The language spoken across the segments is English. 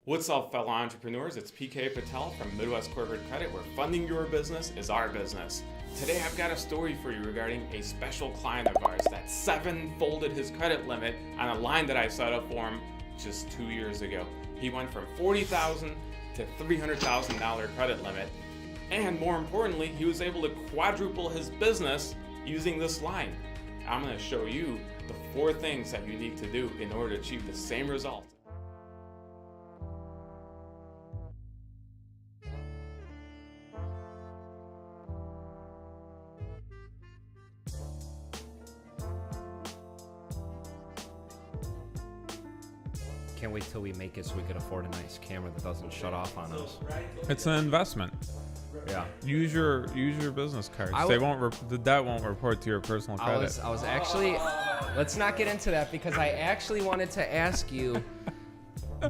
What's up, fellow entrepreneurs? It's PK Patel from Midwest Corporate Credit, where funding your business is our business. Today, I've got a story for you regarding a special client of ours that seven-folded his credit limit on a line that I set up for him just 2 years ago. He went from $40,000 to $300,000 credit limit, and more importantly, he was able to quadruple his business using this line. I'm going to show you the 4 things that you need to do in order to achieve the same result. Can't wait till we make it so we can afford a nice camera that doesn't shut off on us. It's an investment. Yeah. Use your business cards. The debt won't report to your personal credit. I was actually, let's not get into that because I actually wanted to ask you,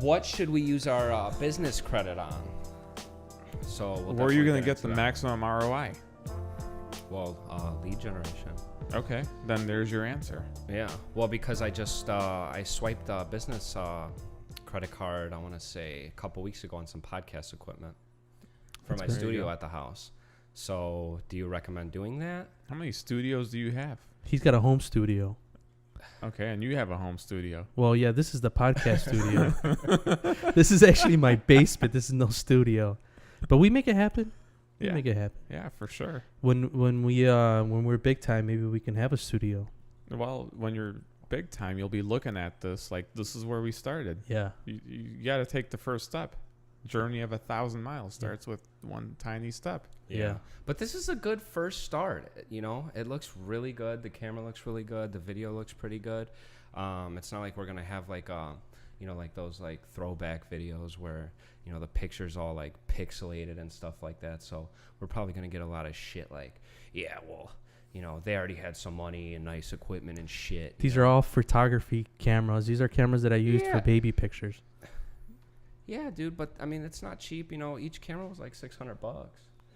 what should we use our business credit on? So where are you going to get the maximum ROI? Well, lead generation. Okay, then there's your answer. Yeah. Well, because I just I swiped a business credit card, I want to say a couple weeks ago on some podcast equipment for my studio at the house. So do you recommend doing that? How many studios do you have? He's got a home studio. Okay, and you have a home studio. Well, yeah, this is the podcast studio. This is actually my basement. This is no studio. But we make it happen. We make it happen. Yeah, for sure. When we're big time, maybe we can have a studio. Well, when you're big time, you'll be looking at this like this is where we started. Yeah. You got to take the first step. Journey of 1,000 miles starts with one tiny step. Yeah. But this is a good first start. You know, it looks really good. The camera looks really good. The video looks pretty good. It's not like we're gonna have like like those like throwback videos where the picture's all like pixelated and stuff like that. So we're probably gonna get a lot of shit like, they already had some money and nice equipment and shit. These are all photography cameras. These are cameras that I used for baby pictures. Yeah, dude, but I mean it's not cheap. Each camera was like $600.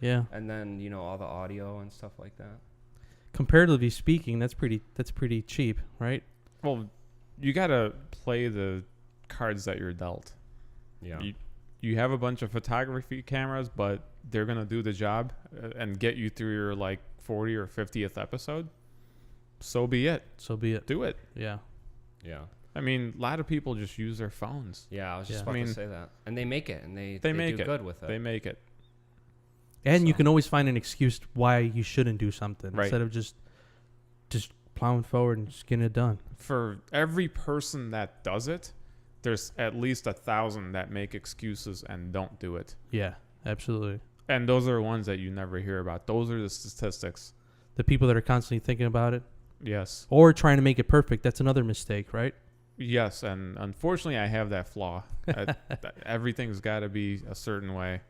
Yeah. And then all the audio and stuff like that. Comparatively speaking, that's pretty cheap, right? Well, you gotta play the cards that you're dealt. Yeah. You have a bunch of photography cameras, but they're going to do the job and get you through your like 40 or 50th episode. So be it. Do it. Yeah. Yeah. I mean, a lot of people just use their phones. Yeah, I was just about to say that. And they make it, and they make do it. good with it. They make it. And you can always find an excuse why you shouldn't do something instead of just plowing forward and just getting it done. For every person that does it, there's at least 1,000 that make excuses and don't do it. Yeah, absolutely. And those are the ones that you never hear about. Those are the statistics. The people that are constantly thinking about it. Yes. Or trying to make it perfect. That's another mistake, right? Yes, and unfortunately, I have that flaw. Everything's got to be a certain way.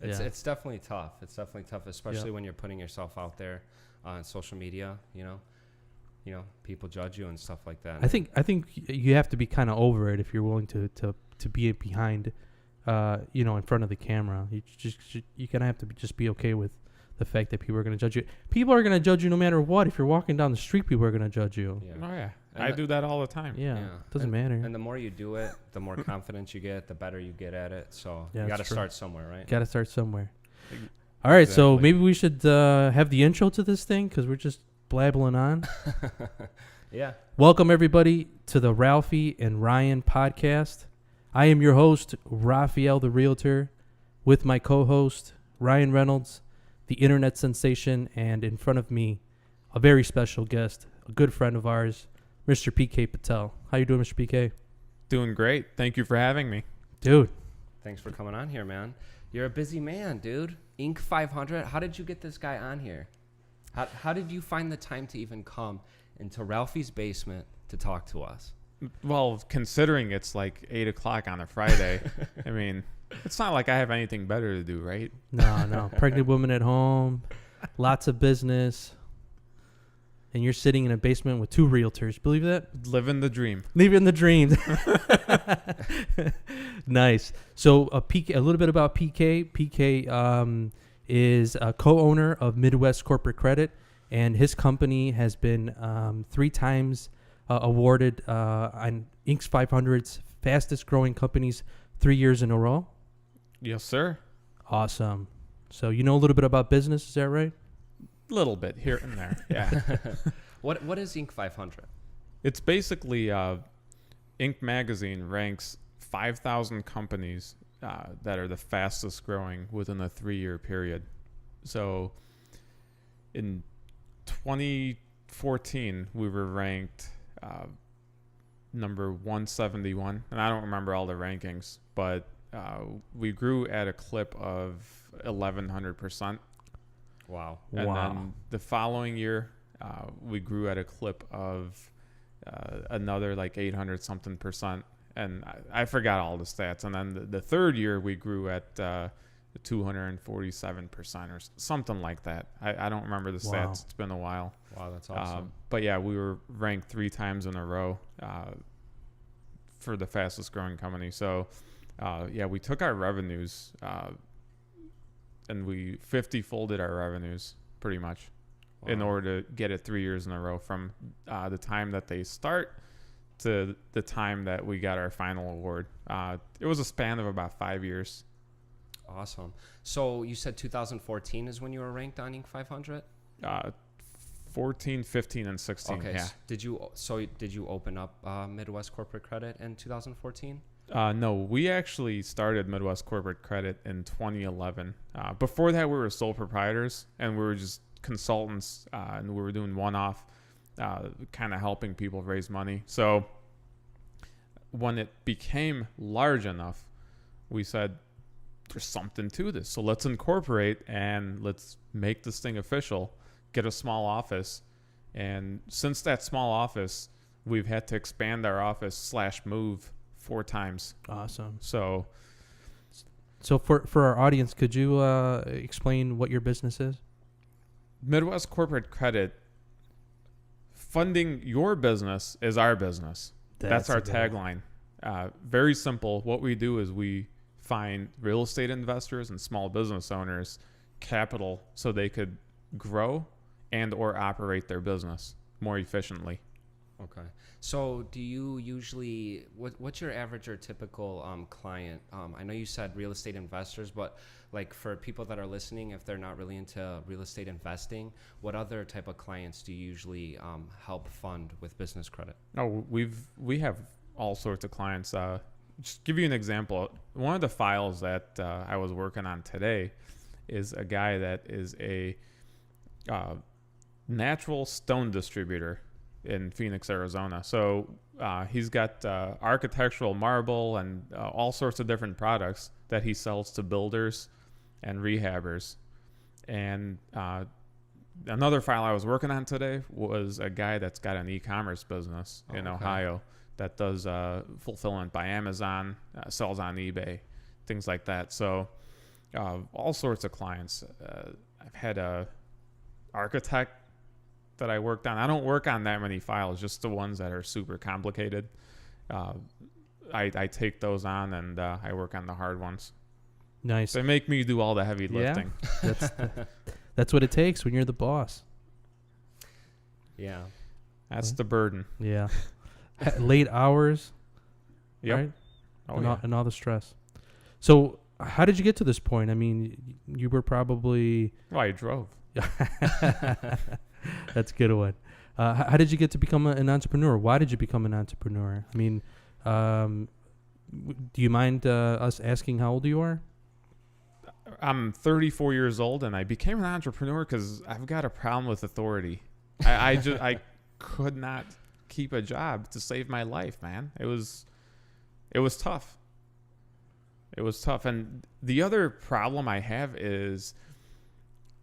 It's definitely tough. It's definitely tough, especially when you're putting yourself out there on social media, people judge you and stuff like that. I think you have to be kind of over it if you're willing to be behind, in front of the camera. You kind of have to just be okay with the fact that people are going to judge you. People are going to judge you no matter what. If you're walking down the street, people are going to judge you. Yeah. Oh yeah, I do that all the time. Yeah. Doesn't matter. And the more you do it, the more confidence you get, the better you get at it. So you got to start somewhere, right? Got to start somewhere. All right, so maybe we should have the intro to this thing because we're just blabbling on. Yeah. Welcome, everybody, to the Ralphie and Ryan podcast. I am your host, Raphael the Realtor, with my co-host, Ryan Reynolds, the internet sensation, and in front of me, a very special guest, a good friend of ours, Mr. PK Patel. How you doing, Mr. PK? Doing great. Thank you for having me. Dude. Thanks for coming on here, man. You're a busy man, dude. Inc. 500. How did you get this guy on here? How did you find the time to even come into Ralphie's basement to talk to us? Well, considering it's like 8 o'clock on a Friday, I mean, it's not like I have anything better to do, right? No. Pregnant woman at home, lots of business, and you're sitting in a basement with 2 realtors. Believe that? Living the dream. Living the dream. Nice. So a little bit about PK. PK is a co-owner of Midwest Corporate Credit, and his company has been 3 times awarded on Inc. 500's fastest growing companies 3 years in a row. Yes, sir. Awesome. So you know a little bit about business, is that right? A little bit here and there. Yeah. What is Inc. 500? It's basically Inc. magazine ranks 5,000 companies that are the fastest growing within a 3-year period. So in 2014, we were ranked number 171. And I don't remember all the rankings, but we grew at a clip of 1,100%. Wow. And then the following year, we grew at a clip of another like 800 something percent. And I forgot all the stats. And then the third year, we grew at 247% or something like that. I don't remember the stats. Wow. It's been a while. Wow, that's awesome. But yeah, we were ranked 3 times in a row for the fastest growing company. So yeah, we took our revenues and we 50-folded our revenues pretty much in order to get it 3 years in a row from the time that they start to the time that we got our final award. It was a span of about 5 years. Awesome. So you said 2014 is when you were ranked on Inc. 500? 14, 15, and 16. Okay. Yeah. Did you open up Midwest Corporate Credit in 2014? No, we actually started Midwest Corporate Credit in 2011. Before that, we were sole proprietors, and we were just consultants, and we were doing one-off, kind of helping people raise money. So when it became large enough, we said, there's something to this. So let's incorporate and let's make this thing official, get a small office. And since that small office, we've had to expand our office / move 4 times. Awesome. So for our audience, could you explain what your business is? Midwest Corporate Credit, funding your business is our business. That's our tagline. Very simple. What we do is we find real estate investors and small business owners capital so they could grow and or operate their business more efficiently. Okay. So do you usually, what's your average or typical client? I know you said real estate investors, but like for people that are listening, if they're not really into real estate investing, what other type of clients do you usually help fund with business credit? Oh, we have all sorts of clients. Just give you an example. One of the files that I was working on today is a guy that is a natural stone distributor in Phoenix, Arizona. So he's got architectural marble and all sorts of different products that he sells to builders and rehabbers. And another file I was working on today was a guy that's got an e-commerce business in Ohio that does fulfillment by Amazon, sells on eBay, things like that. So all sorts of clients. I've had a architect that I worked on. I don't work on that many files, just the ones that are super complicated. I take those on and I work on the hard ones. Nice. They make me do all the heavy lifting. That's what it takes when you're the boss. Yeah. That's the burden. Yeah. Late hours. Yep. Right? Oh, And all the stress. So how did you get to this point? I mean, you were probably... Well, I drove. That's a good one. How did you get to become an entrepreneur? Why did you become an entrepreneur? I mean, do you mind us asking how old you are? I'm 34 years old, and I became an entrepreneur because I've got a problem with authority. I could not keep a job to save my life, man. It was tough. It was tough. And the other problem I have is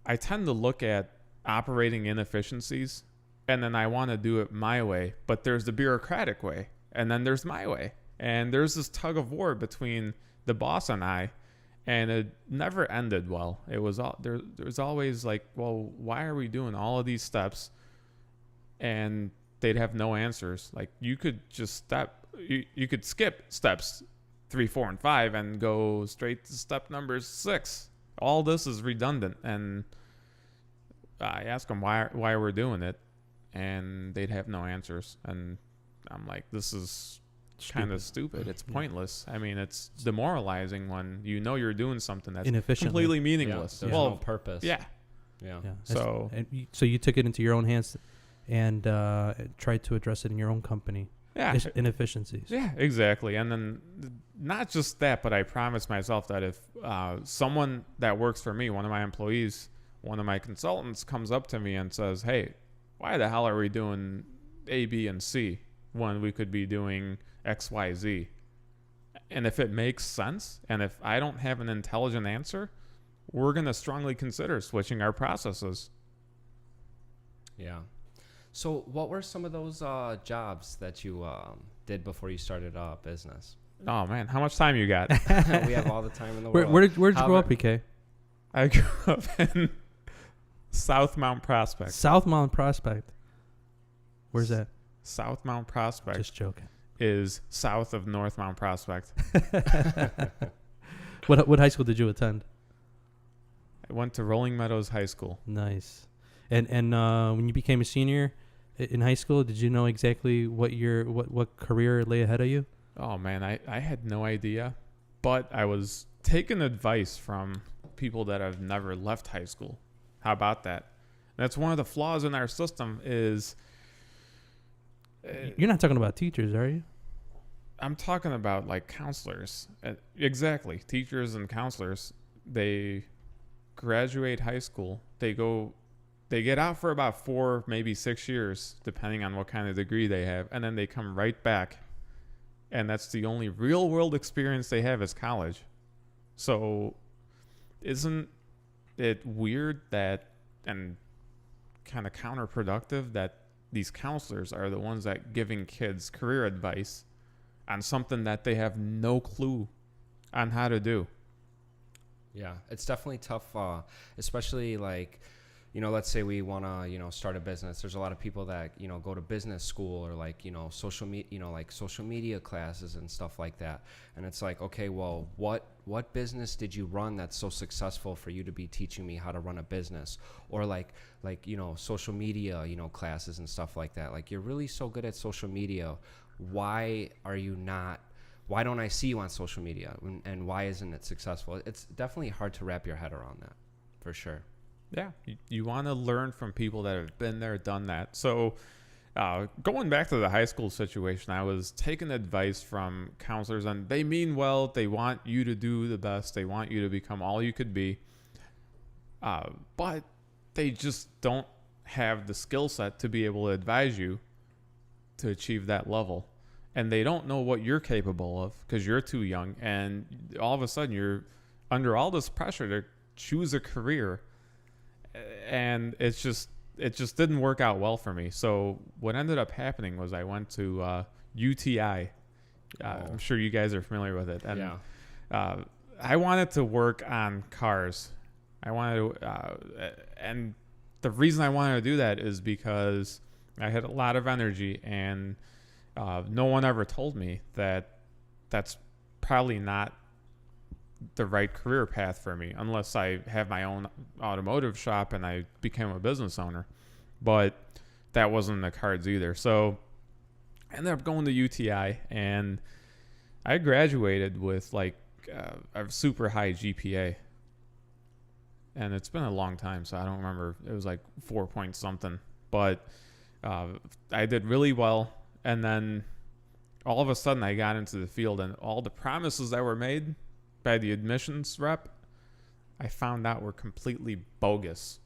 I tend to look at operating inefficiencies, and then I want to do it my way. But there's the bureaucratic way, and then there's my way. And there's this tug of war between the boss and I, and it never ended well. It was there's always like, well, why are we doing all of these steps? And they'd have no answers. Like, you could just you could skip steps 3, 4, and 5 and go straight to step number 6. All this is redundant. And I ask them why we're doing it, and they'd have no answers. And I'm like, this is kind of stupid. It's pointless. I mean, it's demoralizing when you know you're doing something that's completely meaningless. There's no purpose. Yeah. So you took it into your own hands and tried to address it in your own company. Yeah. Inefficiencies. Yeah, exactly. And then not just that, but I promised myself that if someone that works for me, one of my employees, one of my consultants comes up to me and says, hey, why the hell are we doing A, B, and C when we could be doing X, Y, Z? And if it makes sense, and if I don't have an intelligent answer, we're going to strongly consider switching our processes. Yeah. So what were some of those jobs that you did before you started a business? Oh, man. How much time you got? We have all the time in the world. Where did you grow up, PK? I grew up in South Mount Prospect. South Mount Prospect. Where's that? South Mount Prospect. Just joking. Is south of North Mount Prospect. What high school did you attend? I went to Rolling Meadows High School. Nice. And when you became a senior in high school, did you know exactly what career lay ahead of you? Oh, man, I had no idea. But I was taking advice from people that have never left high school. How about that? That's one of the flaws in our system is... You're not talking about teachers, are you? I'm talking about like counselors. Exactly. Teachers and counselors, they graduate high school. They get out for about 4, maybe 6 years, depending on what kind of degree they have. And then they come right back. And that's the only real world experience they have is college. So isn't it weird that, and kind of counterproductive, that these counselors are the ones that giving kids career advice on something that they have no clue on how to do? Yeah, it's definitely tough, especially like, let's say we want to, start a business. There's a lot of people that, go to business school or like, social media classes and stuff like that. And it's like, okay, well, what business did you run that's so successful for you to be teaching me how to run a business? Or like, social media, classes and stuff like that. Like, you're really so good at social media. Why don't I see you on social media? And why isn't it successful? It's definitely hard to wrap your head around that, for sure. Yeah, you want to learn from people that have been there, done that. So going back to the high school situation, I was taking advice from counselors, and they mean well. They want you to do the best. They want you to become all you could be. But they just don't have the skill set to be able to advise you to achieve that level. And they don't know what you're capable of because you're too young. And all of a sudden, you're under all this pressure to choose a career. And it just didn't work out well for me. So what ended up happening was I went to UTI. I'm sure you guys are familiar with it. And I wanted to work on cars. I wanted to, and the reason I wanted to do that is because I had a lot of energy, and no one ever told me that that's probably not the right career path for me unless I have my own automotive shop and I became a business owner. But that wasn't in the cards either. So I ended up going to UTI, and I graduated with like a super high GPA. And it's been a long time, so I don't remember. It was like 4 point something. But I did really well. And then all of a sudden I got into the field, and all the promises that were made by the admissions rep, I found out were completely bogus.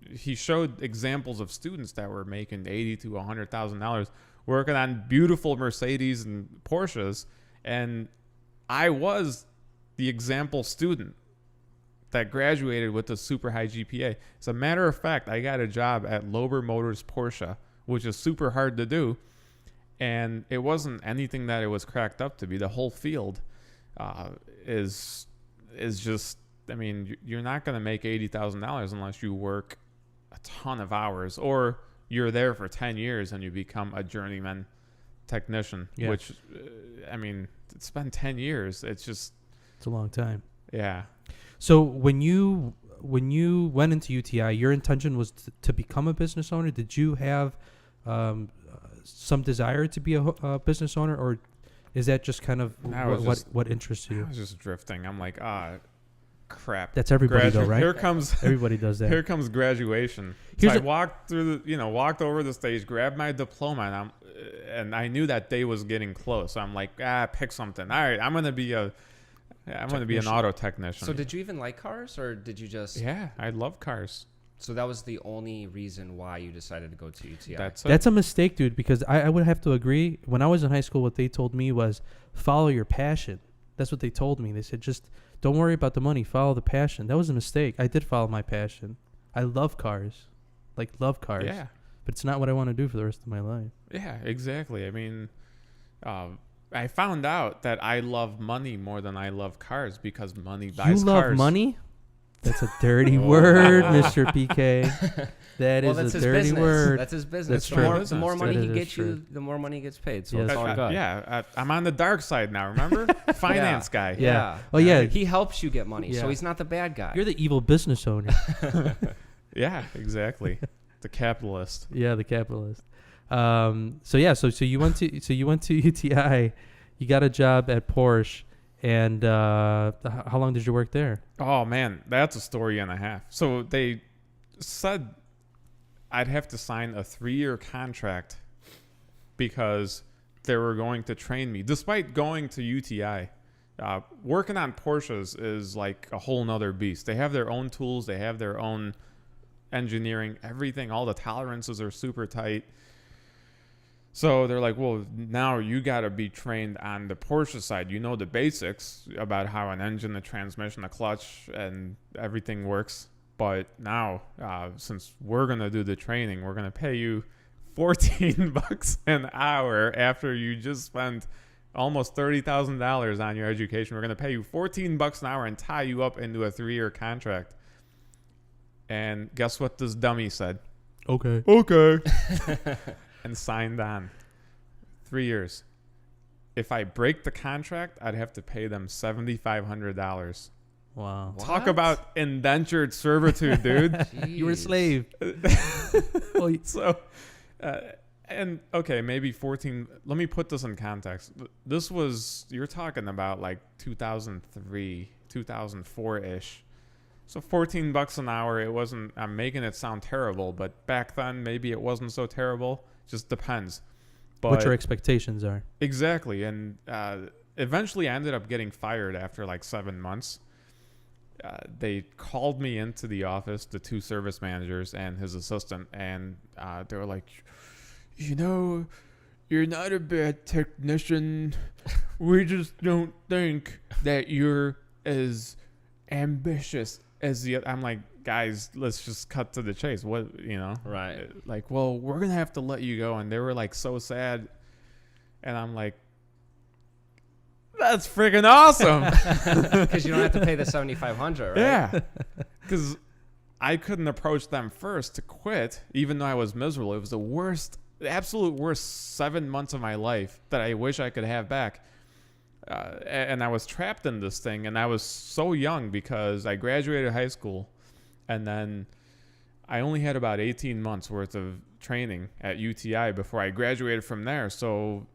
He showed examples of students that were making $80,000 to $100,000 working on beautiful Mercedes and Porsches, and I was the example student that graduated with a super high GPA. As a matter of fact, I got a job at Lober Motors Porsche, which is super hard to do, and it wasn't anything that it was cracked up to be. The whole field is just, I mean, you're not going to make $80,000 unless you work a ton of hours, or you're there for 10 years and you become a journeyman technician, which, I mean, it's been 10 years. It's Yeah. So when you went into UTI, your intention was to become a business owner. Did you have some desire to be a business owner, or Is that just kind of what interests I you? was just drifting. I'm like, crap. That's everybody though, right? Here comes Everybody does that. here comes graduation. Here's So I walked walked over the stage, grabbed my diploma, and I knew that day was getting close. So I'm like, pick something. All right, I'm gonna be an auto technician. So did you even like cars, or did you just? Yeah, I love cars. So that was the only reason why you decided to go to UTI. That's a mistake, dude, because I would have to agree. When I was in high school, what they told me was follow your passion. That's what they told me. They said, just don't worry about the money. Follow the passion. That was a mistake. I did follow my passion. I love cars. Love cars. Yeah. But it's not what I want to do for the rest of my life. Yeah, exactly. I mean, I found out that I love money more than I love cars because money buys cars. You love money? That's a dirty word, Mr. PK. That's a dirty word. That's his business. That's The more money he gets true. you, the more money he gets paid. So Yes. it's all good. I'm on the dark side now, remember? Finance guy. Yeah. Oh, yeah. He helps you get money, so Yeah. he's not the bad guy. You're the evil business owner. Yeah, exactly. The capitalist. Yeah, the capitalist. So you went to UTI, you got a job at Porsche, and how long did you work there? Oh man, that's a story and a half. So they said I'd have to sign a 3-year contract because they were going to train me, despite going to UTI. Working on Porsches is like a whole nother beast. They have their own tools, they have their own engineering, everything, all the tolerances are super tight. So they're like, well, now you got to be trained on the Porsche side. You know the basics about how an engine, the transmission, the clutch, and everything works. But now, since we're going to do the training, we're going to pay you $14 an hour after you just spent almost $30,000 on your education. We're going to pay you $14 an hour and tie you up into a 3-year contract. And guess what this dummy said? Okay. And signed on. 3 years. If I break the contract, I'd have to pay them $7,500. Wow. Talk about indentured servitude, dude. You were a slave. So, and okay, maybe 14. Let me put this in context. This was, you're talking about like 2003, 2004-ish. So $14 an hour, it wasn't, I'm making it sound terrible, but back then maybe it wasn't so terrible. Just depends. But what your expectations are. Exactly. And eventually I ended up getting fired after like 7 months. They called me into the office, the 2 service managers and his assistant, and they were like, you know, you're not a bad technician. We just don't think that you're as ambitious as the other. I'm like, guys, let's just cut to the chase. What, you know? Right. Like, well, we're going to have to let you go. And they were like so sad. And I'm like, that's freaking awesome. Because you don't have to pay the $7,500, right? Yeah. Because I couldn't approach them first to quit, even though I was miserable. It was the absolute worst 7 months of my life that I wish I could have back. And I was trapped in this thing. And I was so young because I graduated high school. And then I only had about 18 months worth of training at UTI before I graduated from there. So,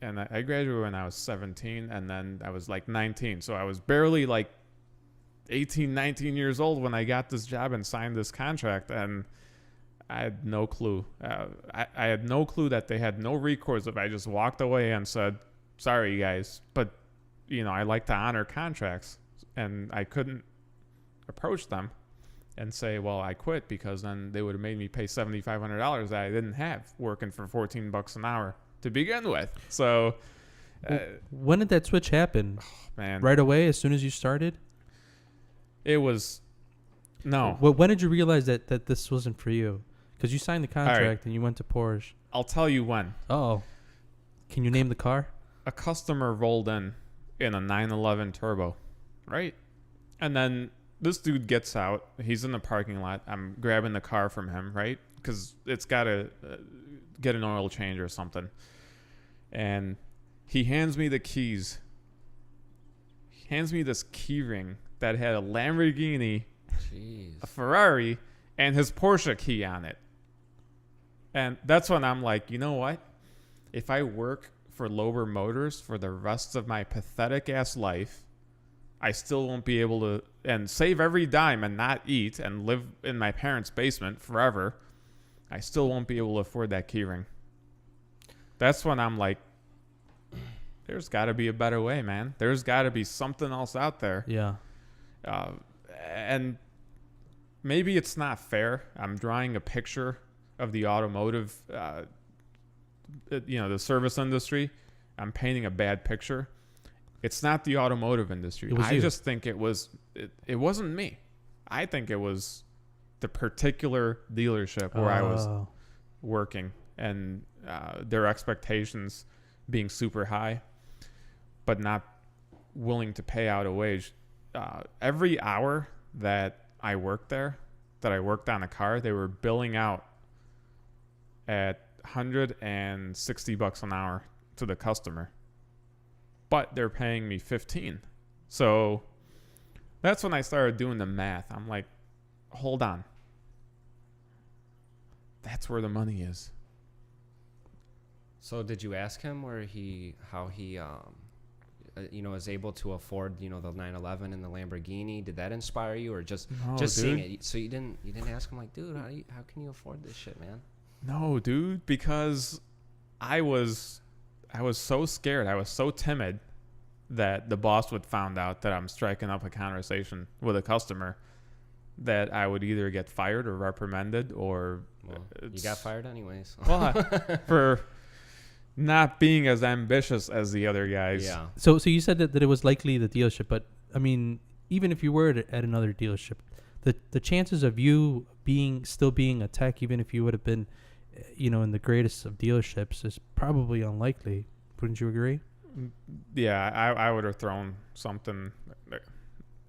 and I graduated when I was 17, and then I was like 19. So I was barely like 18, 19 years old when I got this job and signed this contract. And I had no clue. I had no clue that they had no recourse if I just walked away and said, sorry, guys. But, you know, I like to honor contracts. And I couldn't approach them and say, well, I quit, because then they would have made me pay $7,500 that I didn't have working for $14 an hour to begin with. So when did that switch happen? man, Right away, as soon as you started? it was no. When did you realize that this wasn't for you? Because you signed the contract and you went to Porsche. I'll tell you when. Oh, can you name the car? A customer rolled in a 911 Turbo, right? And then this dude gets out. He's in the parking lot. I'm grabbing the car from him, right? Because it's got to get an oil change or something. And he hands me the keys. He hands me this key ring that had a Lamborghini, a Ferrari, and his Porsche key on it. And that's when I'm like, you know what? If I work for Lober Motors for the rest of my pathetic ass life, I still won't be able to and save every dime and not eat and live in my parents' basement forever. I still won't be able to afford that keyring. That's when I'm like, there's got to be a better way, man. There's got to be something else out there. Yeah. And maybe it's not fair. I'm drawing a picture of the automotive, the service industry. I'm painting a bad picture. It's not the automotive industry. I just think it wasn't me. I think it was the particular dealership where I was working and their expectations being super high, but not willing to pay out a wage. Every hour that I worked there, that I worked on a car, they were billing out at $160 an hour to the customer, but they're paying me $15. So that's when I started doing the math. I'm like, hold on. That's where the money is. So did you ask him how he is able to afford, the 911 and the Lamborghini? Did that inspire you, or just seeing it? So you didn't ask him, like, dude, how can you afford this shit, man? No, dude, because I was so scared. I was so timid that the boss would find out that I'm striking up a conversation with a customer that I would either get fired or reprimanded or... Well, you got fired anyways. Well, for not being as ambitious as the other guys. Yeah. So you said that it was likely the dealership, but I mean, even if you were at another dealership, the chances of you still being a tech, even if you would have been, in the greatest of dealerships, is probably unlikely. Wouldn't you agree? Yeah, I would have thrown something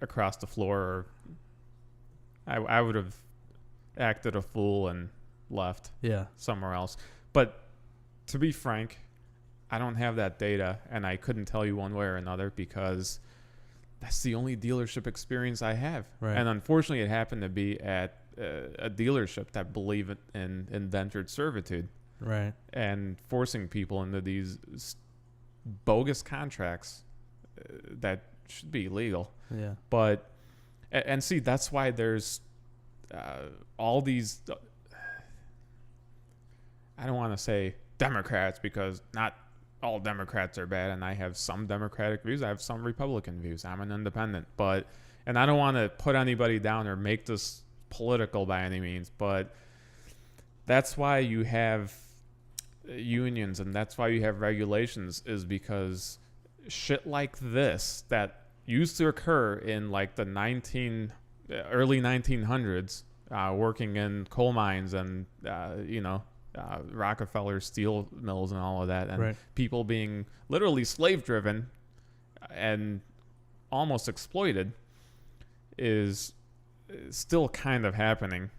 across the floor, or I would have acted a fool and left somewhere else. But to be frank, I don't have that data, and I couldn't tell you one way or another because that's the only dealership experience I have. Right. And unfortunately, it happened to be at a dealership that believed in indentured servitude. Right. And forcing people into these bogus contracts that should be illegal. Yeah. But, and see, that's why there's all these, I don't want to say Democrats, because not all Democrats are bad, and I have some Democratic views. I have some Republican views. I'm an independent, and I don't want to put anybody down or make this political by any means, but that's why you have unions and that's why you have regulations, is because shit like this that used to occur in like the early 1900s, working in coal mines and Rockefeller steel mills and all of that, and people being literally slave driven and almost exploited, is still kind of happening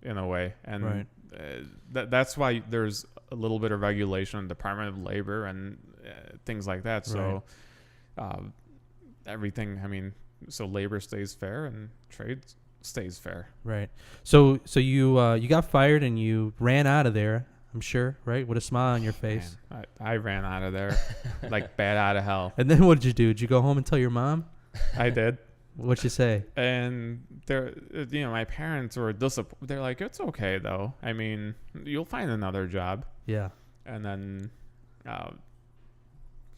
in a way. And that's why there's a little bit of regulation in the Department of Labor and things like that. So everything, so labor stays fair and trade stays fair. Right. So you got fired and you ran out of there, I'm sure, right? With a smile on your face. Man, I ran out of there like bad out of hell. And then what did you do? Did you go home and tell your mom? I did. What'd you say? And my parents were disappointed. They're like, it's okay though. You'll find another job. Yeah. And then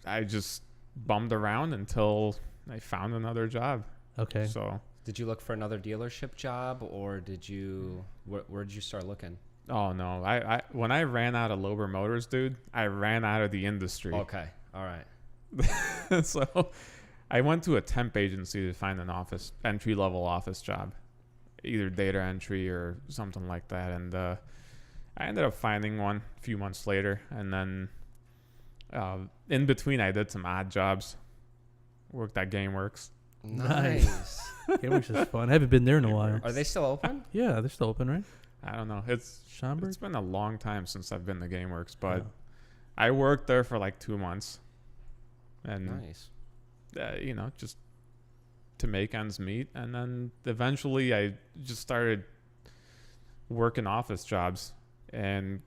I just bummed around until I found another job. Okay. So did you look for another dealership job, or did you? Where did you start looking? Oh no! I when I ran out of Lober Motors, dude, I ran out of the industry. Okay. All right. So I went to a temp agency to find an entry-level office job, either data entry or something like that, and I ended up finding one a few months later, and then in between I did some odd jobs. Worked at GameWorks. Nice. GameWorks is fun. I haven't been there in a while. Are they still open? Yeah, they're still open, right? I don't know. It's Schaumburg? been a long time since I've been to GameWorks, but I worked there for like 2 months, and nice. Just to make ends meet, and then eventually I just started working office jobs and,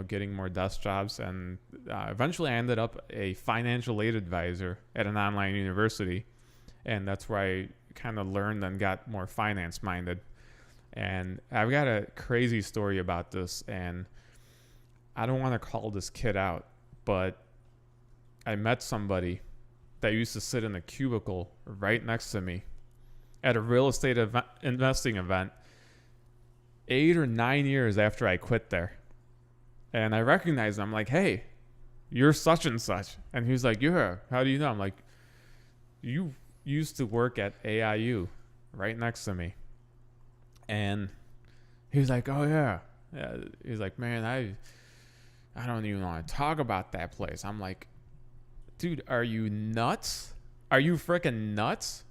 getting more desk jobs. And eventually I ended up a financial aid advisor at an online university. And that's where I kind of learned and got more finance minded. And I've got a crazy story about this, and I don't want to call this kid out, but I met somebody that used to sit in a cubicle right next to me at a real estate investing event 8 or 9 years after I quit there. And I recognized him. I'm like, hey, you're such and such. And he was like, yeah, how do you know? I'm like, you used to work at AIU right next to me. And he was like, oh, yeah. He's like, man, I don't even want to talk about that place. I'm like, dude, are you nuts? Are you freaking nuts?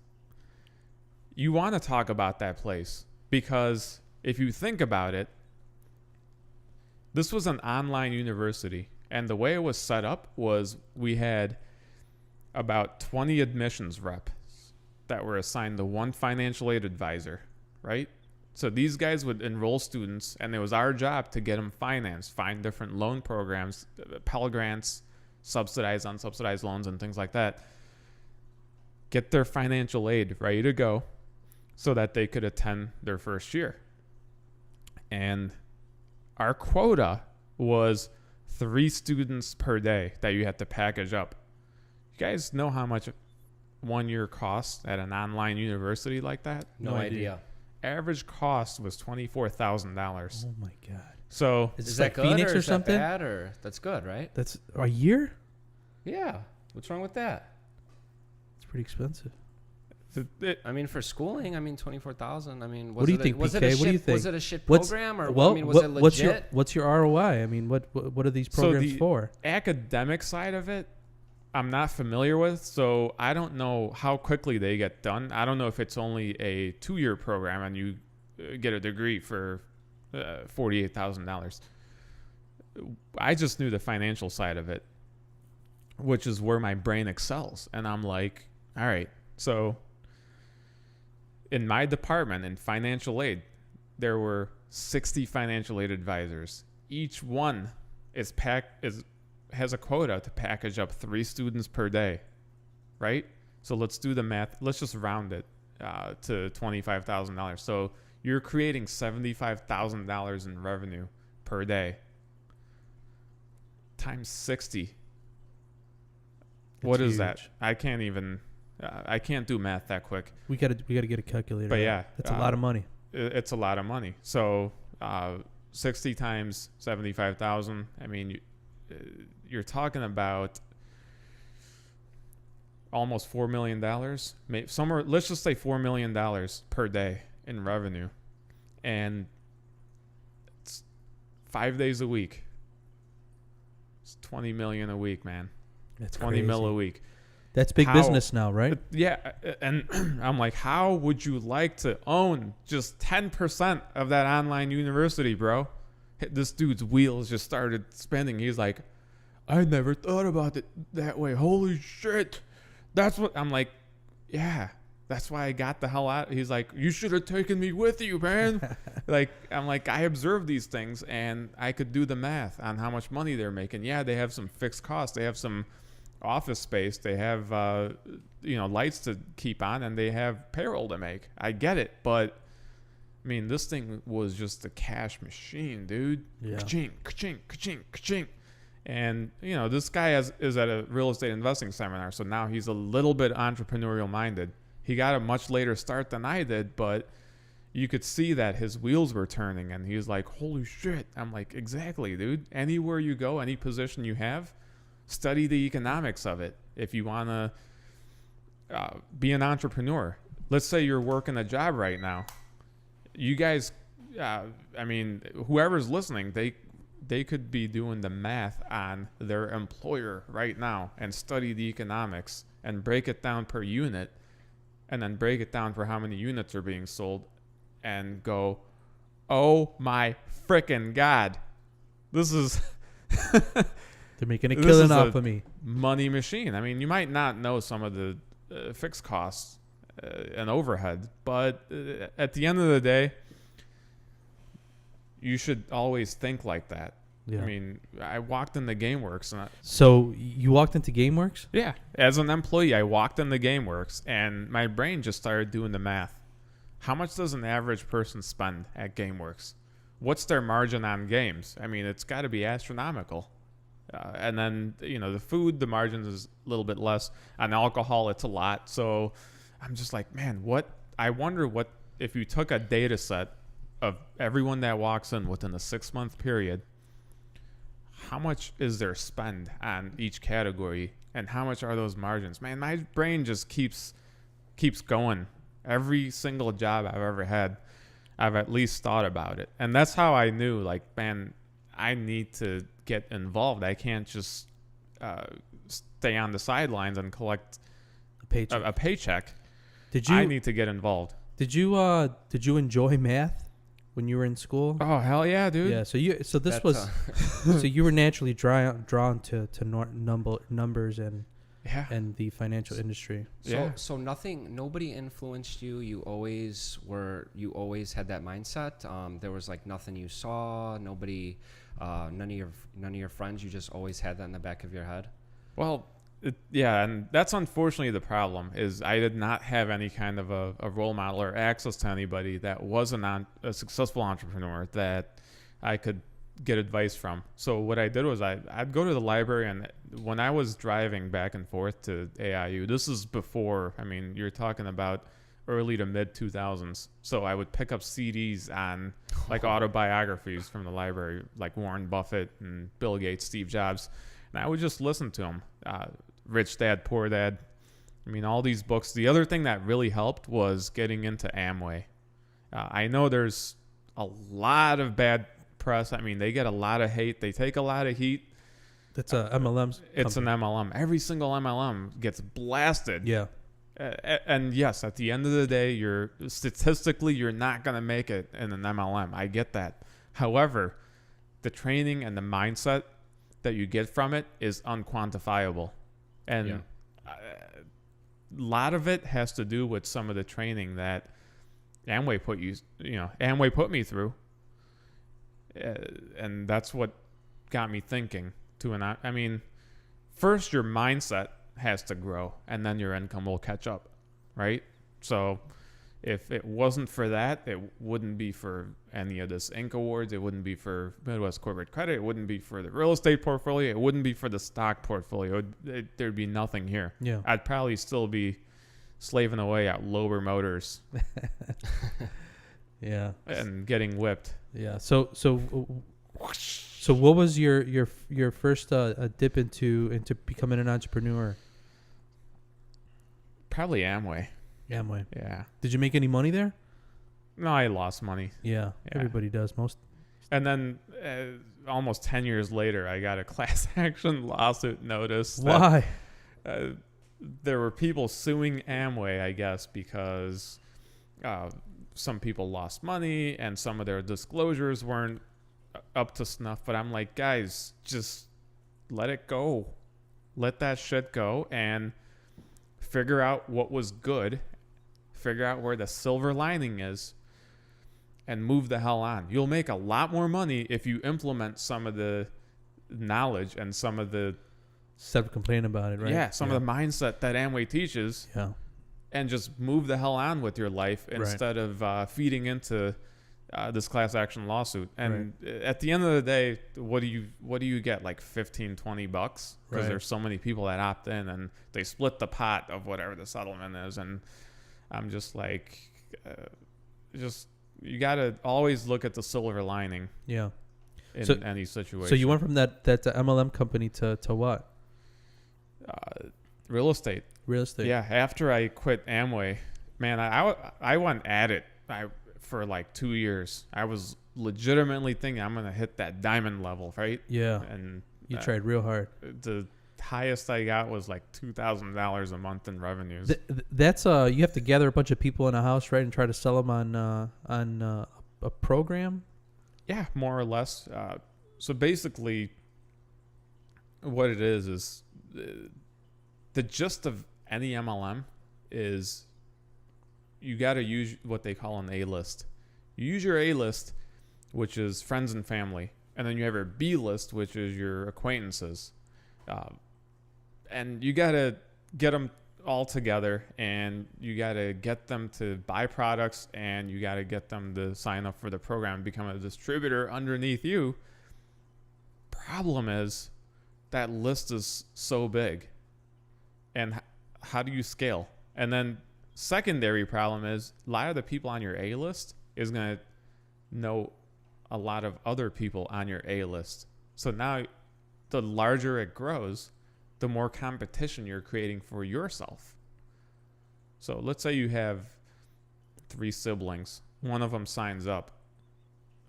You want to talk about that place because if you think about it, this was an online university, and the way it was set up was we had about 20 admissions reps that were assigned to one financial aid advisor, right? So these guys would enroll students, and it was our job to get them financed, find different loan programs, Pell Grants, subsidized, unsubsidized loans, and things like that. Get their financial aid ready to go so that they could attend their first year. And our quota was 3 students per day that you had to package up. You guys know how much 1 year costs at an online university like that? No idea. Average cost was $24,000. Oh my God. So Is that like good Phoenix or or is something? that bad or that's good, right? That's a year? Yeah. What's wrong with that? It's pretty expensive. I mean, for schooling, I mean, 24,000. I mean, What do you think, PK? What do you think? Was it a shit What's- program or Well, I mean, was it legit? what's your ROI? I mean, what are these programs the for? academic side of it, I'm not familiar with, so I don't know how quickly they get done. I don't know if it's only a 2-year program and you get a degree for $48,000. I just knew the financial side of it, which is where my brain excels. And I'm like, all right, so in my department in financial aid, there were 60 financial aid advisors. Each one has a quota to package up 3 students per day, right? So let's do the math. Let's just round it to $25,000. So you're creating $75,000 in revenue per day times 60. What is that? huge. I can't even. I can't do math that quick. We gotta get a calculator. But out. yeah, that's a lot of money. It's a lot of money. So 60 times 75,000. I mean, you're talking about almost $4 million. Somewhere, let's just say $4 million per day in revenue, and it's 5 days a week. It's 20 million a week, man. That's 20 crazy. mil a week. That's big business now, right? Yeah, and I'm like, how would you like to own just 10% of that online university, bro? This dude's wheels just started spinning. He's like, I never thought about it that way. Holy shit. That's what I'm like, yeah, that's why I got the hell out. He's like, you should have taken me with you, man. I'm like, I observed these things and I could do the math on how much money they're making. Yeah, they have some fixed costs. They have some office space. They have, lights to keep on, and they have payroll to make. I get it. But I mean, this thing was just a cash machine, dude. Yeah. Ka-ching, ka-ching, ka-ching, ka-ching. And, this guy is at a real estate investing seminar. So now he's a little bit entrepreneurial minded. He got a much later start than I did, but you could see that his wheels were turning, and he was like, holy shit. I'm like, exactly, dude. Anywhere you go, any position you have, study the economics of it. If you want to be an entrepreneur, let's say you're working a job right now. You guys, whoever's listening, they could be doing the math on their employer right now and study the economics and break it down per unit, and then break it down for how many units are being sold, and go, oh my freaking God, this is They're making a killing off a of me. money machine. I mean, you might not know some of the fixed costs and overhead, but at the end of the day, you should always think like that. Yeah. I mean, I walked into GameWorks and So you walked into GameWorks? yeah, as an employee, I walked into GameWorks and my brain just started doing the math. How much does an average person spend at GameWorks? What's their margin on games? I mean, it's got to be astronomical. And then, the food, the margin is a little bit less. On alcohol, it's a lot. So I'm just like, man, I wonder what if you took a data set of everyone that walks in within a 6-month period, how much is their spend on each category and how much are those margins? Man, my brain just keeps going. Every single job I've ever had, I've at least thought about it. And that's how I knew, like, man, I need to get involved. I can't just stay on the sidelines and collect a paycheck. I need to get involved. Did you enjoy math when you were in school? Oh, hell yeah, dude. Yeah. So you were naturally drawn to numbers and the financial industry. So nobody influenced you. You always had that mindset. There was like nothing you saw, nobody, none of your friends. You just always had that in the back of your head. Well, and that's unfortunately the problem is I did not have any kind of a role model or access to anybody that was a successful entrepreneur that I could get advice from. So what I did was I'd go to the library, and when I was driving back and forth to AIU, this is before, I mean, you're talking about early to mid 2000s. So I would pick up CDs on like autobiographies from the library, like Warren Buffett and Bill Gates, Steve Jobs. And I would just listen to them. Rich Dad, Poor Dad. I mean, all these books. The other thing that really helped was getting into Amway. I know there's a lot of bad press. I mean, they get a lot of hate. They take a lot of heat. That's MLM's. It's an MLM. Every single MLM gets blasted. Yeah. And yes, at the end of the day, you're not going to make it in an MLM. I get that. However, the training and the mindset that you get from it is unquantifiable. And a lot of it has to do with some of the training that Amway put me through. And that's what got me thinking I mean, first your mindset has to grow and then your income will catch up, right? So if it wasn't for that, it wouldn't be for any of this Inc. awards. It wouldn't be for Midwest Corporate Credit. It wouldn't be for the real estate portfolio. It wouldn't be for the stock portfolio. There'd be nothing here. Yeah. I'd probably still be slaving away at Lober Motors. Yeah. And getting whipped. Yeah. So what was your first dip into becoming an entrepreneur? Probably Amway. Amway. Yeah. Did you make any money there? No, I lost money. Yeah. Everybody does. And then almost 10 years later, I got a class action lawsuit notice. Why? There were people suing Amway, I guess, because some people lost money and some of their disclosures weren't up to snuff. But I'm like, guys, just let it go. Let that shit go and figure out what was good. Figure out where the silver lining is and move the hell on. You'll make a lot more money if you implement some of the knowledge and some of the... Instead of complaining about it, right? Yeah, some of the mindset that Amway teaches. Yeah. And just move the hell on with your life instead of feeding into this class action lawsuit. And at the end of the day, what do you get? Like $15, $20? Because there's so many people that opt in and they split the pot of whatever the settlement is. And I'm just like, you got to always look at the silver lining. Yeah. In any situation. So you went from that MLM company to what? Real estate. Real estate. Yeah. After I quit Amway, man, I went at it for like 2 years. I was legitimately thinking I'm going to hit that diamond level, right? Yeah. And you tried real hard. The highest I got was like $2,000 a month in revenues. That's you have to gather a bunch of people in a house, right, and try to sell them on a program. Yeah, more or less. So basically, what it is the gist of any MLM is you got to use what they call an A-list. You use your A-list which is friends and family. And then you have your B list, which is your acquaintances. And you got to get them all together, and you got to get them to buy products, and you got to get them to sign up for the program, become a distributor underneath you. Problem is, that list is so big. And how do you scale? And then secondary problem is a lot of the people on your A list is going to know a lot of other people on your A list. So now the larger it grows, the more competition you're creating for yourself. So let's say you have 3 siblings. One of them signs up.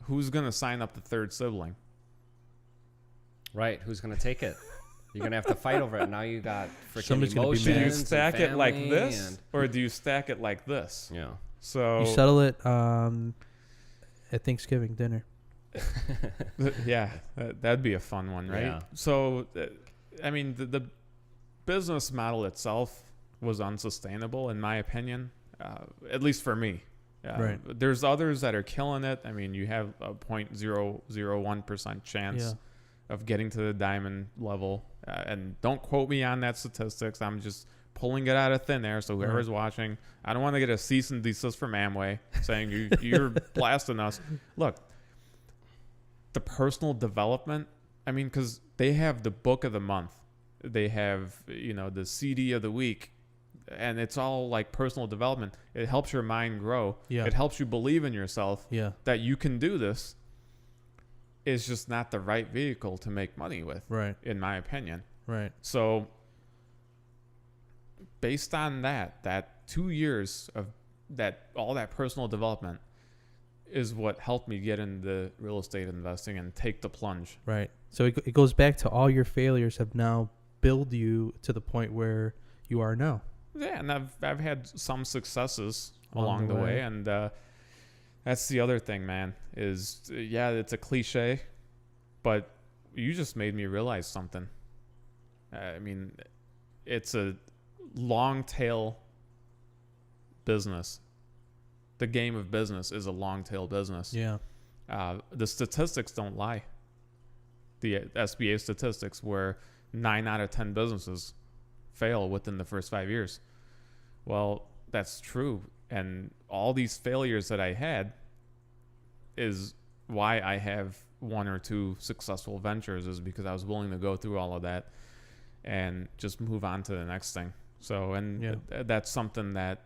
Who's going to sign up the third sibling? Right. Who's going to take it? You're going to have to fight over it. Now you got freaking Somebody's gonna be emotions. mad. Do you And stack it like this, and- or do you stack it like this? Yeah. So You settle it at Thanksgiving dinner. yeah, that'd be a fun one, right? Yeah. So, I mean, the business model itself was unsustainable, in my opinion, at least for me. Right. There's others that are killing it. I mean, you have a 0.001% chance of getting to the diamond level. And don't quote me on that statistics. I'm just pulling it out of thin air. So whoever's watching, I don't want to get a cease and desist from Amway saying you're blasting us. Look, the personal development, I mean, because they have the book of the month. They have, the CD of the week. And it's all like personal development. It helps your mind grow. Yeah. It helps you believe in yourself that you can do this. It's just not the right vehicle to make money with, Right. in my opinion. Right. So based on that 2 years of all that personal development is what helped me get into real estate investing and take the plunge. Right. So it goes back to all your failures have now built you to the point where you are now. Yeah, and I've had some successes along the way, and that's the other thing, man. Is it's a cliche, but you just made me realize something. I mean, it's a long tail business. The game of business is a long tail business. Yeah. The statistics don't lie. The SBA statistics, where 9 out of 10 businesses fail within the first 5 years. Well, that's true. And all these failures that I had is why I have 1 or 2 successful ventures, is because I was willing to go through all of that and just move on to the next thing. So, that's something that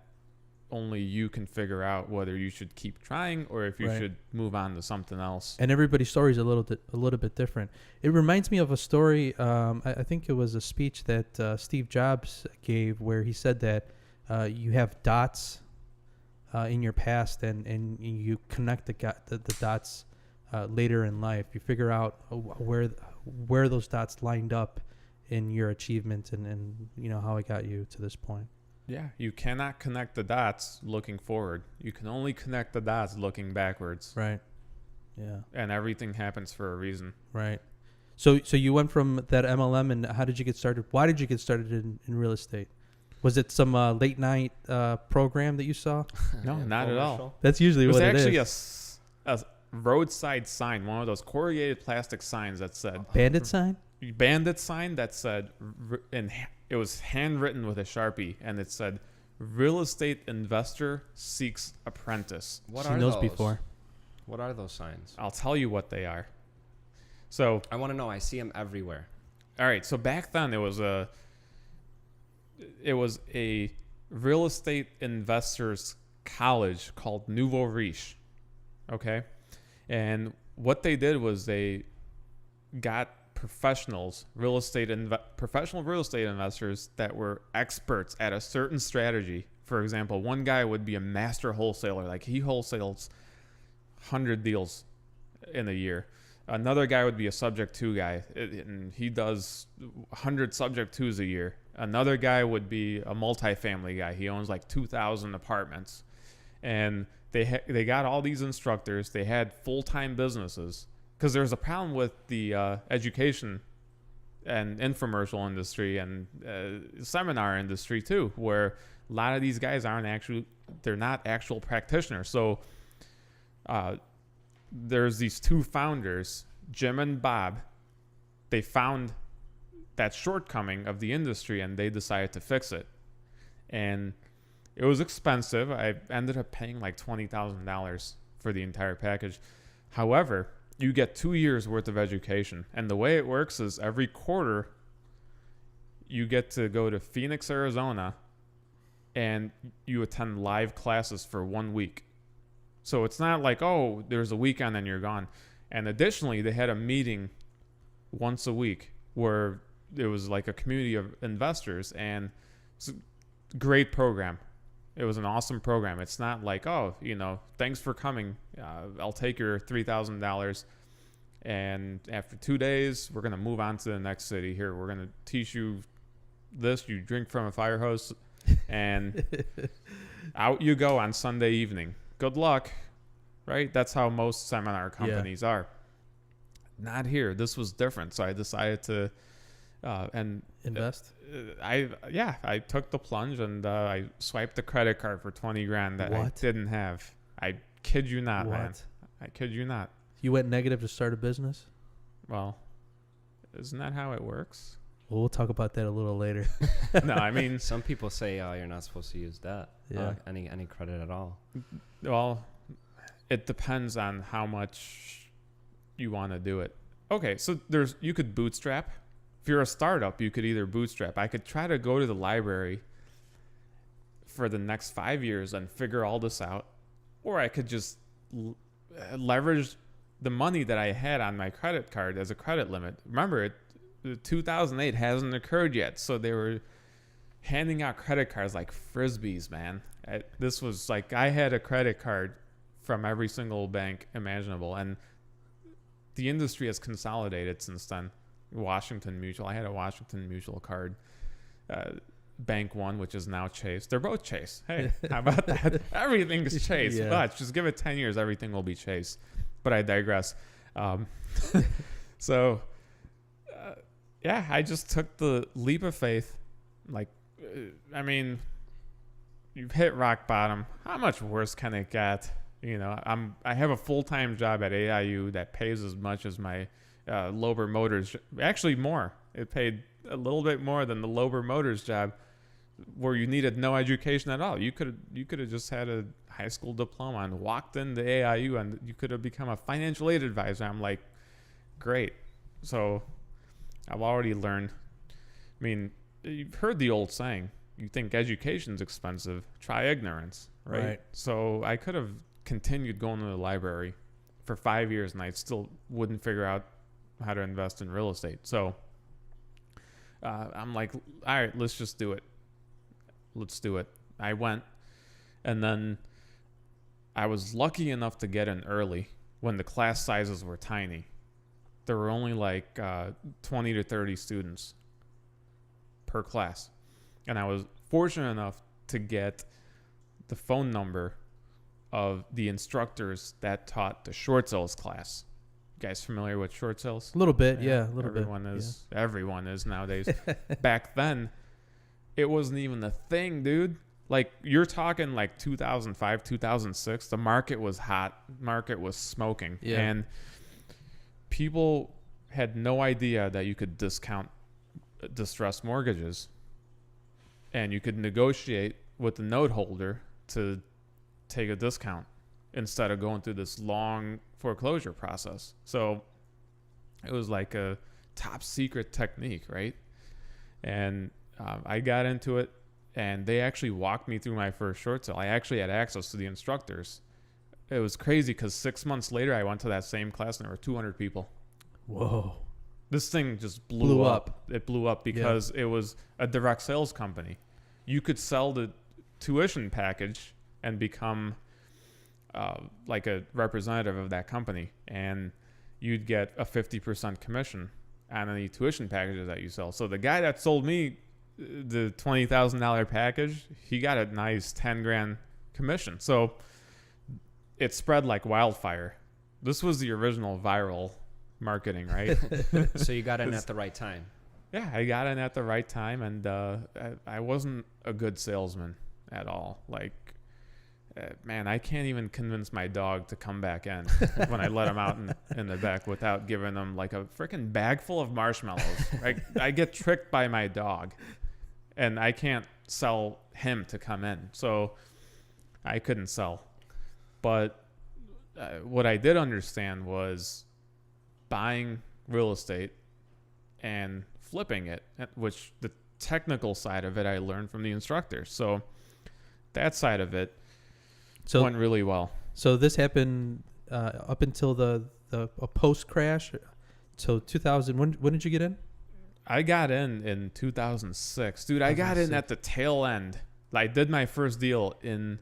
only you can figure out, whether you should keep trying or if you should move on to something else. And everybody's story is a little bit different. It reminds me of a story. I think it was a speech that Steve Jobs gave, where he said that you have dots in your past, and you connect the dots later in life. You figure out where those dots lined up in your achievement, and how it got you to this point. Yeah, you cannot connect the dots looking forward. You can only connect the dots looking backwards. Right. Yeah. And everything happens for a reason. Right. So you went from that MLM, and how did you get started? Why did you get started in real estate? Was it some late night program that you saw? No, not at all. That's usually what it is. It was actually a roadside sign, one of those corrugated plastic signs that said Bandit sign? Bandit sign that said, it was handwritten with a Sharpie, and it said, "Real estate investor seeks apprentice." What Seen are those those before. What are those signs? I'll tell you what they are. So I want to know. I see them everywhere. all right, so back then it was a real estate investors college called Nouveau Riche. Okay, and what they did was they got professional real estate investors that were experts at a certain strategy. For example, one guy would be a master wholesaler, like he wholesales 100 deals in a year. Another guy would be a subject to guy, and he does 100 subject twos a year. Another guy would be a multifamily guy. He owns like 2,000 apartments, and they got all these instructors. They had full-time businesses. Because there's a problem with the education and infomercial industry and seminar industry too, where a lot of these guys they're not actual practitioners. So there's these two founders, Jim and Bob. They found that shortcoming of the industry and they decided to fix it. And it was expensive. I ended up paying like $20,000 for the entire package. However, you get 2 years worth of education. And the way it works is every quarter you get to go to Phoenix, Arizona, and you attend live classes for 1 week. So it's not like, oh, there's a weekend and you're gone. And additionally, they had a meeting once a week where it was like a community of investors, and it's a great program. It was an awesome program. It's not like, oh, thanks for coming. I'll take your $3,000. And after 2 days, we're going to move on to the next city. Here, we're going to teach you this. You drink from a fire hose and out you go on Sunday evening. Good luck, right? That's how most seminar companies are. Not here. This was different. So I decided to invest. I took the plunge and I swiped the credit card for $20,000 that I didn't have. I kid you not, man. I kid you not. You went negative to start a business? Well, isn't that how it works? Well, we'll talk about that a little later. No, I mean, some people say you're not supposed to use debt. Yeah. Any credit at all. Well, it depends on how much you want to do it. Okay, so you could bootstrap. If you're a startup, you could either bootstrap. I could try to go to the library for the next 5 years and figure all this out, or I could just leverage the money that I had on my credit card as a credit limit. Remember, 2008 hasn't occurred yet, so they were handing out credit cards like frisbees, man. This was like, I had a credit card from every single bank imaginable, and the industry has consolidated since then. Washington Mutual. I had a Washington Mutual card. Bank One, which is now Chase. They're both Chase. Hey, how about that? Everything is Chase. Yeah. But just give it 10 years, everything will be Chase. But I digress. So, I just took the leap of faith. Like, I mean, you've hit rock bottom. How much worse can it get? I have a full-time job at AIU that pays as much as my Lober Motors. Actually, more. It paid a little bit more than the Lober Motors job, where you needed no education at all. You could have just had a high school diploma and walked into AIU, and you could have become a financial aid advisor. I'm like, great. So I've already learned. I mean, you've heard the old saying, you think education's expensive, try ignorance, right? So I could have continued going to the library for 5 years and I still wouldn't figure out how to invest in real estate. So I'm like, all right, let's just do it. Let's do it. I went, and then I was lucky enough to get in early when the class sizes were tiny. There were only like 20 to 30 students per class. And I was fortunate enough to get the phone number of the instructors that taught the short sales class. You guys familiar with short sales? A little bit, yeah. A little everyone bit. is. Yeah. Everyone is nowadays. Back then, it wasn't even a thing, dude. Like, you're talking like 2005, 2006. The market was hot. Market was smoking. Yeah. And people had no idea that you could discount distressed mortgages. And you could negotiate with the note holder to take a discount instead of going through this long foreclosure process. So it was like a top secret technique, right? And I got into it, and they actually walked me through my first short sale. I actually had access to the instructors. It was crazy because 6 months later, I went to that same class and there were 200 people. Whoa. This thing just blew up. It blew up because it was a direct sales company. You could sell the tuition package and become like a representative of that company, and you'd get a 50% commission on any tuition packages that you sell. So the guy that sold me the $20,000 package, he got a nice 10 grand commission. So it spread like wildfire. This was the original viral marketing, right? So you got in at the right time. Yeah, I got in at the right time, and I wasn't a good salesman at all. Like, Man, I can't even convince my dog to come back in when I let him out in the back without giving him like a freaking bag full of marshmallows. I get tricked by my dog, and I can't sell him to come in. So I couldn't sell. But what I did understand was buying real estate and flipping it, which the technical side of it I learned from the instructor. So that side of it went really well. So this happened up until the post crash. So 2000. When did you get in? I got in 2006, dude. I got in at the tail end. I did my first deal in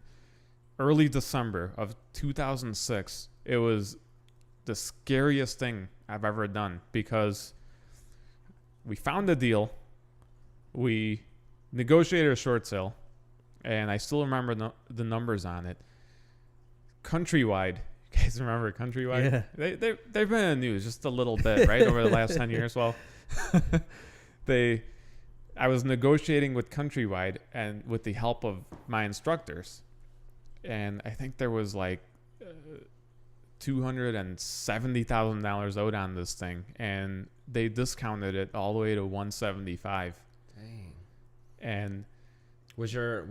early December of 2006. It was the scariest thing I've ever done because we found a deal. We negotiated a short sale, and I still remember the numbers on it. Countrywide. You guys remember Countrywide? Yeah. They've been in the news just a little bit, right, over the last 10 years. Well, I was negotiating with Countrywide and with the help of my instructors. And I think there was like $270,000 owed on this thing, and they discounted it all the way to $175. Dang. And was your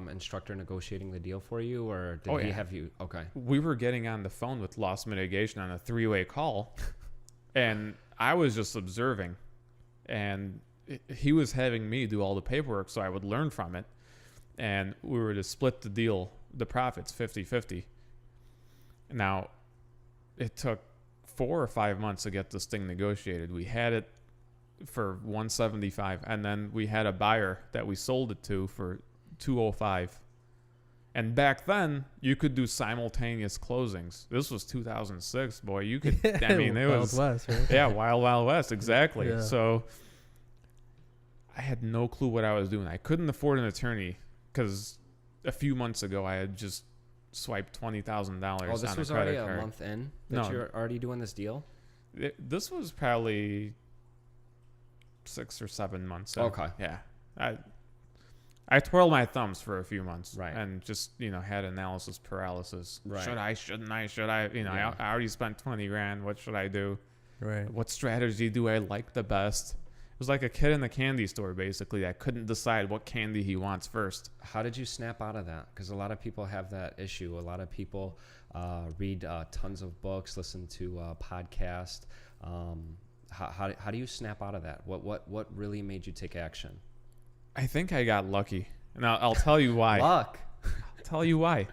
instructor negotiating the deal for you, or did he have you? Okay. We were getting on the phone with loss mitigation on a 3-way call, and I was just observing, and he was having me do all the paperwork so I would learn from it, and we were to split the deal, the profits 50-50. Now, it took 4 or 5 months to get this thing negotiated. We had it for $175, and then we had a buyer that we sold it to for $205. And back then, you could do simultaneous closings. This was 2006, boy. You could, I mean, it was Wild West, right? Yeah, Wild West, exactly. Yeah. So I had no clue what I was doing. I couldn't afford an attorney because a few months ago I had just swiped $20,000 on a credit card. Oh, this was already a month in that you're already doing this deal? This was probably 6 or 7 months. So, okay. Yeah. I twirled my thumbs for a few months. Right. And just, had analysis paralysis. Right. Should I, shouldn't I, should I? Yeah. I already spent $20,000. What should I do? Right. What strategy do I like the best? It was like a kid in the candy store, basically. I couldn't decide what candy he wants first. How did you snap out of that? Because a lot of people have that issue. A lot of people read tons of books, listen to podcasts. How do you snap out of that? What really made you take action? I think I got lucky. And I'll tell you why. Luck. I'll tell you why.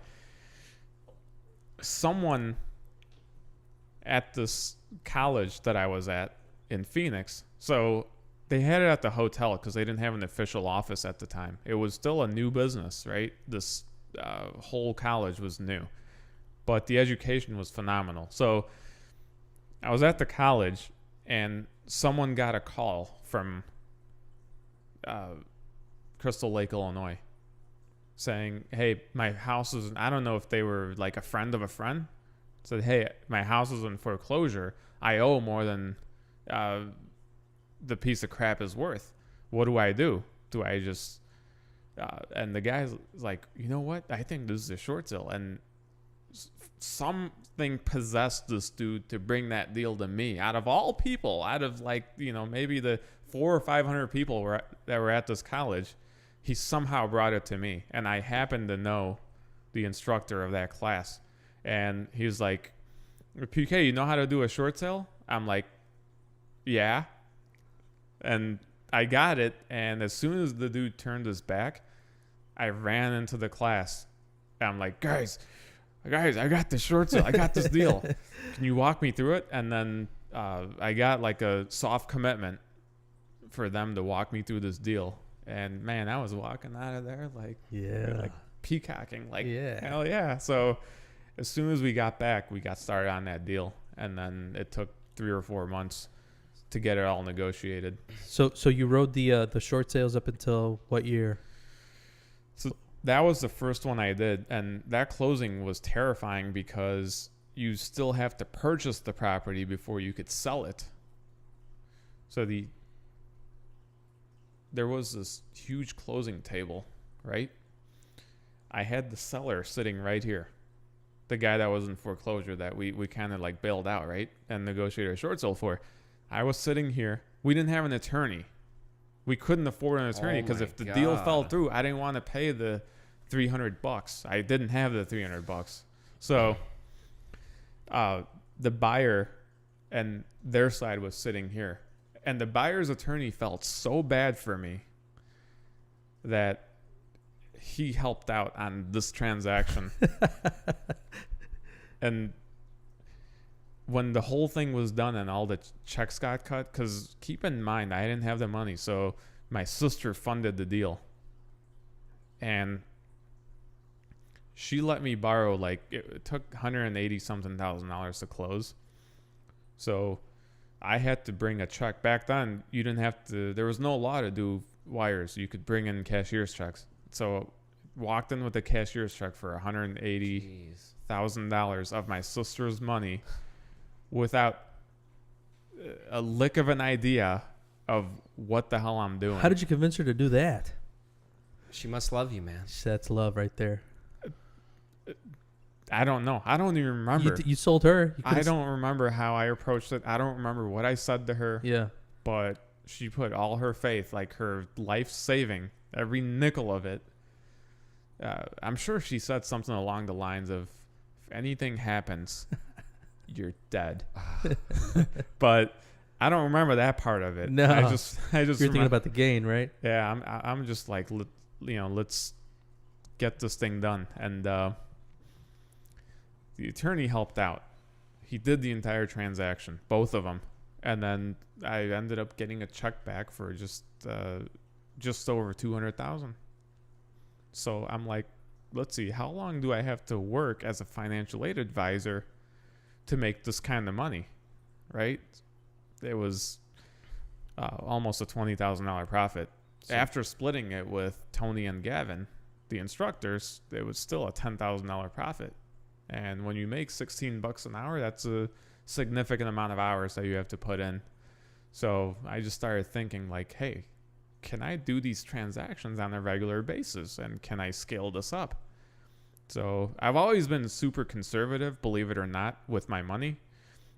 Someone at this college that I was at in Phoenix, so they had it at the hotel because they didn't have an official office at the time. It was still a new business, right? This whole college was new, but the education was phenomenal. So I was at the college, and someone got a call from Crystal Lake, Illinois, saying, hey, my house is, I don't know if they were like a friend of a friend, said, hey, my house is in foreclosure. I owe more than the piece of crap is worth. What do I do? Do I just and the guy's like, you know what? I think this is a short sale. And something possessed this dude to bring that deal to me. Out of all people, out of maybe the 400 or 500 people that were at this college, he somehow brought it to me. And I happened to know the instructor of that class. And he was like, PK, you know how to do a short sale? I'm like, yeah. And I got it, and as soon as the dude turned his back, I ran into the class. And I'm like, guys, I got this short sale. I got this deal. Can you walk me through it? And then I got like a soft commitment for them to walk me through this deal. And man, I was walking out of there like peacocking, like hell yeah. So as soon as we got back, we got started on that deal, and then it took 3 or 4 months to get it all negotiated. So you rode the short sales up until what year? So that was the first one I did, and that closing was terrifying because you still have to purchase the property before you could sell it. So there was this huge closing table, right? I had the seller sitting right here. The guy that was in foreclosure that we kind of like bailed out, right? And negotiated a short sale for. I was sitting here. We didn't have an attorney. We couldn't afford an attorney because if the deal fell through, I didn't want to pay the $300. I didn't have the $300. So the buyer and their side was sitting here. And the buyer's attorney felt so bad for me that he helped out on this transaction. And when the whole thing was done and all the checks got cut, because keep in mind, I didn't have the money. So my sister funded the deal. And she let me borrow, like, it took $180-something thousand to close. So I had to bring a check. Back then, you didn't have to, there was no law to do wires. You could bring in cashier's checks. So walked in with a cashier's check for $180,000 of my sister's money without a lick of an idea of what the hell I'm doing. How did you convince her to do that? She must love you, man. That's love right there. I don't know. I don't even remember. You sold her. I don't remember how I approached it. I don't remember what I said to her. Yeah. But she put all her faith, like her life saving, every nickel of it. I'm sure she said something along the lines of, if anything happens, you're dead. But I don't remember that part of it. No. I just You're thinking about the gain, right? Yeah, I'm just like, let's get this thing done. And the attorney helped out. He did the entire transaction, both of them. And then I ended up getting a check back for just over $200,000. So I'm like, let's see, how long do I have to work as a financial aid advisor to make this kind of money, right? It was almost a $20,000 profit. So after splitting it with Tony and Gavin, the instructors, it was still a $10,000 profit. And when you make $16 an hour, that's a significant amount of hours that you have to put in. So I just started thinking like, hey, can I do these transactions on a regular basis? And can I scale this up? So I've always been super conservative, believe it or not, with my money.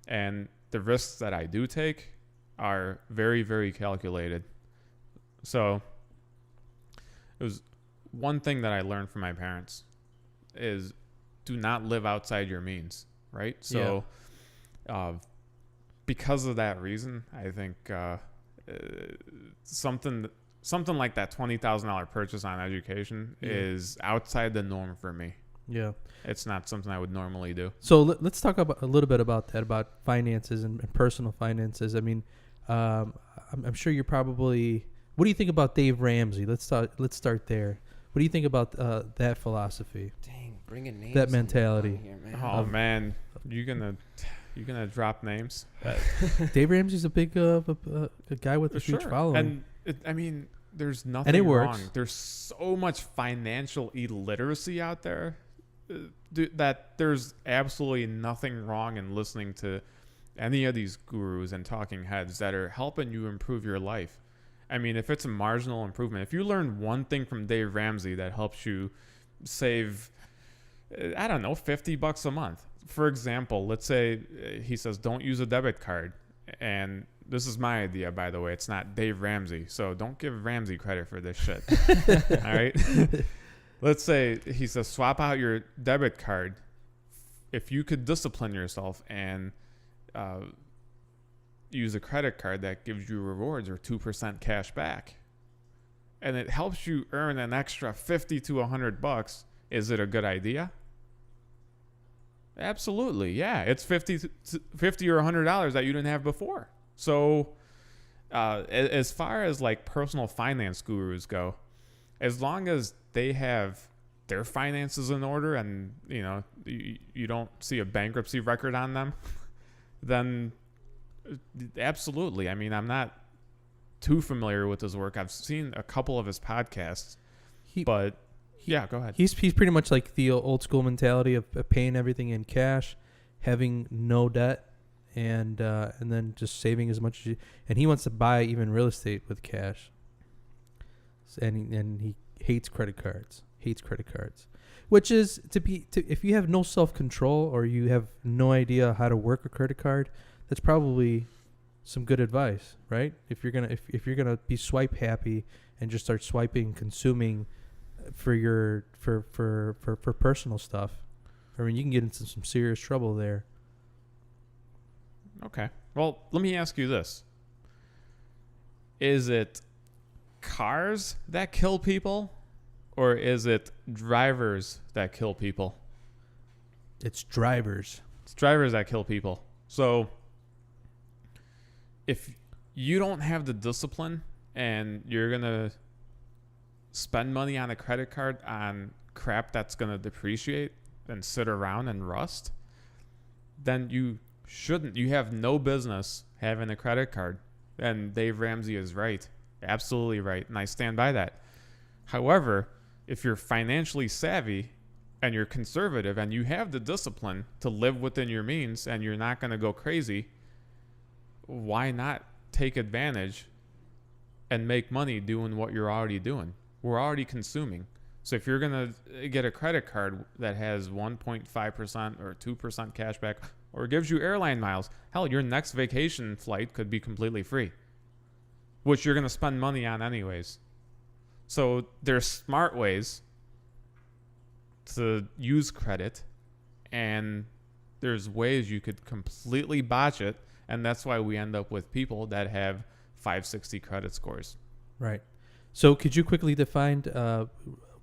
And the risks that I do take are very, very calculated. So it was one thing that I learned from my parents is do not live outside your means, right? So because of that reason, I think something like that $20,000 purchase on education is outside the norm for me. Yeah. It's not something I would normally do. So let's talk about a little bit about that, about finances and personal finances. I mean, I'm sure you're probably, what do you think about Dave Ramsey? Let's start there. What do you think about that philosophy? Dang, bringing names. That mentality. Here, man. Oh man, you gonna drop names? Dave Ramsey's a big a guy with a huge following. And there's nothing wrong. Works. There's so much financial illiteracy out there that there's absolutely nothing wrong in listening to any of these gurus and talking heads that are helping you improve your life. I mean, if it's a marginal improvement, if you learn one thing from Dave Ramsey that helps you save, I don't know, $50 a month. For example, let's say he says, don't use a debit card. And this is my idea, by the way. It's not Dave Ramsey. So don't give Ramsey credit for this shit. All right. Let's say he says, swap out your debit card. If you could discipline yourself and use a credit card that gives you rewards or 2% cash back, and it helps you earn an extra $50 to $100, is it a good idea? Absolutely, yeah. It's $50 or $100 that you didn't have before. So as far as like personal finance gurus go, as long as they have their finances in order and you don't see a bankruptcy record on them, then absolutely. I mean, I'm not too familiar with his work. I've seen a couple of his podcasts, but yeah, go ahead. He's pretty much like the old school mentality of paying everything in cash, having no debt, and then just saving as much as you. And he wants to buy even real estate with cash. And he hates credit cards. hates credit cards, which is if you have no self-control or you have no idea how to work a credit card, that's probably some good advice, right? If you're gonna be swipe happy and just start swiping, consuming for your for personal stuff, I mean, you can get into some serious trouble there. Okay. Well, let me ask you this. Is it cars that kill people, or is it drivers that kill people? It's drivers. It's drivers that kill people. So if you don't have the discipline and you're going to spend money on a credit card on crap that's going to depreciate and sit around and rust, then you shouldn't. You have no business having a credit card. And Dave Ramsey is right. Absolutely right. And I stand by that. However, if you're financially savvy and you're conservative and you have the discipline to live within your means and you're not going to go crazy, why not take advantage and make money doing what you're already doing? We're already consuming. So if you're going to get a credit card that has 1.5% or 2% cash back or gives you airline miles, hell, your next vacation flight could be completely free, which you're going to spend money on anyways. So there's smart ways to use credit, and there's ways you could completely botch it, and that's why we end up with people that have 560 credit scores. Right. So could you quickly define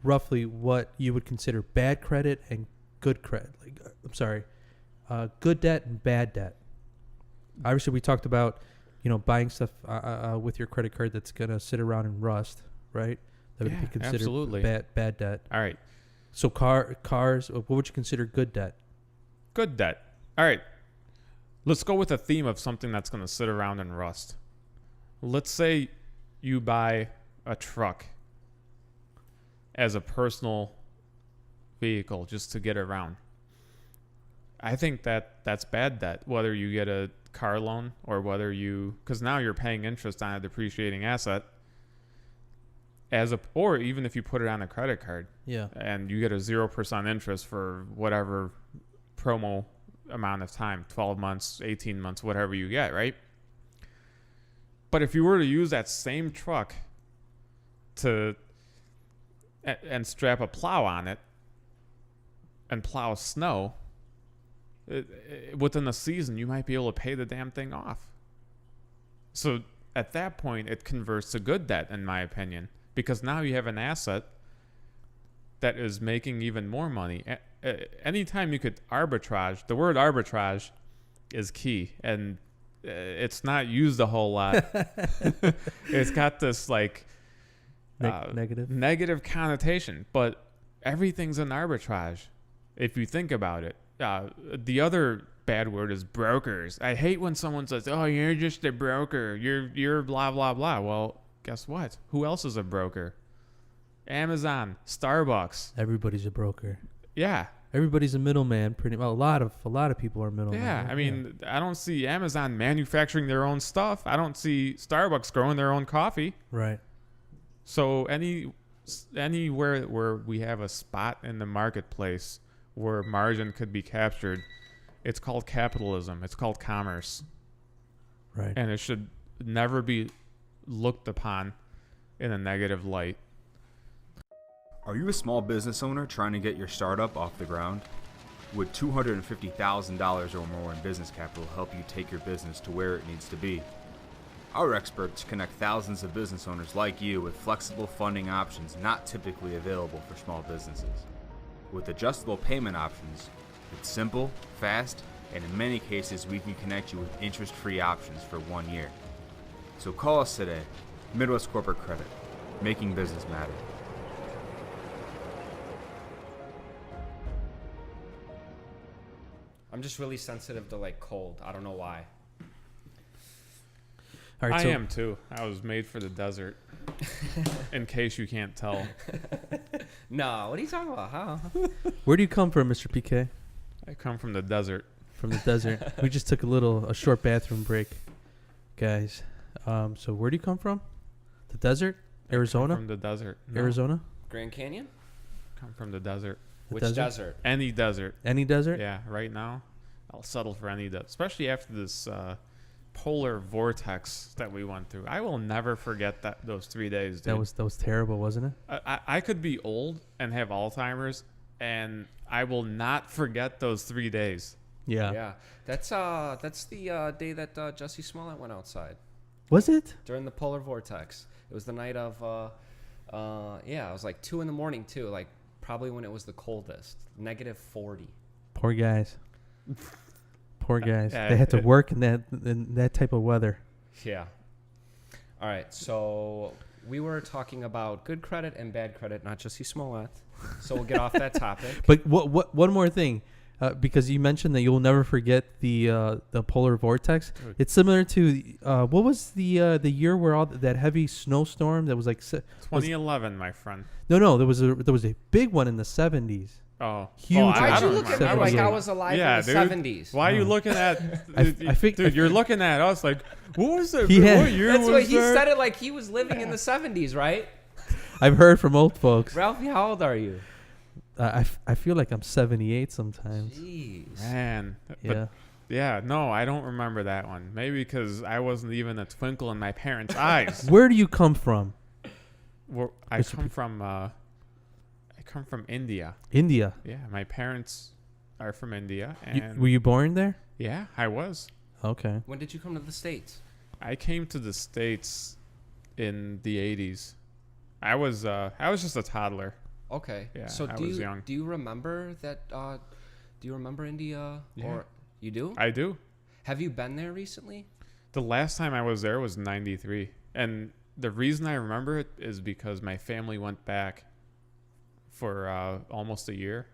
roughly what you would consider bad credit and good credit? Good debt and bad debt. Obviously, we talked about, buying stuff with your credit card that's gonna sit around and rust, right? That would be considered absolutely bad debt. All right. So cars, what would you consider good debt? Good debt. All right. Let's go with a theme of something that's going to sit around and rust. Let's say you buy a truck as a personal vehicle just to get around. I think that's bad debt, whether you get a car loan or whether because now you're paying interest on a depreciating asset, or even if you put it on a credit card, and you get a 0% interest for whatever promo amount of time, 12 months, 18 months, whatever you get, right? But if you were to use that same truck and strap a plow on it and plow snow, within a season, you might be able to pay the damn thing off. So at that point, it converts to good debt, in my opinion, because now you have an asset that is making even more money. Anytime you could arbitrage, the word arbitrage is key, and it's not used a whole lot. It's got this negative connotation, but everything's an arbitrage if you think about it. The other bad word is brokers. I hate when someone says, "Oh, you're just a broker. You're blah blah blah." Well, guess what? Who else is a broker? Amazon, Starbucks. Everybody's a broker. Yeah. Everybody's a middleman. Pretty well. A lot of people are middlemen. Yeah, I mean, I don't see Amazon manufacturing their own stuff. I don't see Starbucks growing their own coffee. Right. So anywhere where we have a spot in the marketplace where margin could be captured, it's called capitalism. It's called commerce. Right. And it should never be looked upon in a negative light. Are you a small business owner trying to get your startup off the ground? Would $250,000 or more in business capital help you take your business to where it needs to be? Our experts connect thousands of business owners like you with flexible funding options not typically available for small businesses. With adjustable payment options, it's simple, fast, and in many cases we can connect you with interest-free options for 1 year. So call us today, Midwest Corporate Credit, making business matter. I'm just really sensitive to cold. I don't know why. All right, I am too. I was made for the desert. In case you can't tell. No, what are you talking about? How? Where do you come from, Mr. PK? I come from the desert. From the desert. We just took a short bathroom break, guys. So where do you come from? The desert? Arizona? From the desert. No. Arizona? Grand Canyon? Come from the desert. The Which desert? Any desert. Any desert? Yeah, right now, I'll settle for any desert, especially after this polar vortex that we went through. I will never forget those 3 days, dude. That was terrible, wasn't it? I could be old and have Alzheimer's, and I will not forget those 3 days. Yeah. Yeah. That's the day that Jesse Smollett went outside Was it? during the polar vortex. It was the night of it was like 2 a.m. too, like probably when it was the coldest, -40. Poor guys. Poor guys. Yeah, They had to work in that type of weather. Yeah. All right. So we were talking about good credit and bad credit, not Jesse Smollett. So we'll get off that topic. But what one more thing, because you mentioned that you'll never forget the polar vortex. It's similar to what was the year where all that heavy snowstorm that was like 2011, my friend. No, there was a big one in the 70s. Oh, Huge. Why'd you don't look at remember. me like I was alive Yeah, in the dude. 70s? Why are you looking at? Dude, you're looking at us like, what was it? He had- What year That's was what he that? said it like he was living in the 70s, right? I've heard from old folks. Ralphie, how old are you? I feel like I'm 78 sometimes. Jeez. Man, Yeah. but yeah, no, I don't remember that one. Maybe because I wasn't even a twinkle in my parents' eyes. Where do you come from? I come from India. India. Yeah, my parents are from India, You, and were you born there? yeah, I was. Okay. When did you come to the States? I came to the States in the 80s. I was just a toddler. Okay. Yeah, So I do was you young. do you remember that? Do you remember India? Yeah. Or you do? I do. Have you been there recently? The last time I was there was 93. And the reason I remember it is because my family went back for almost a year.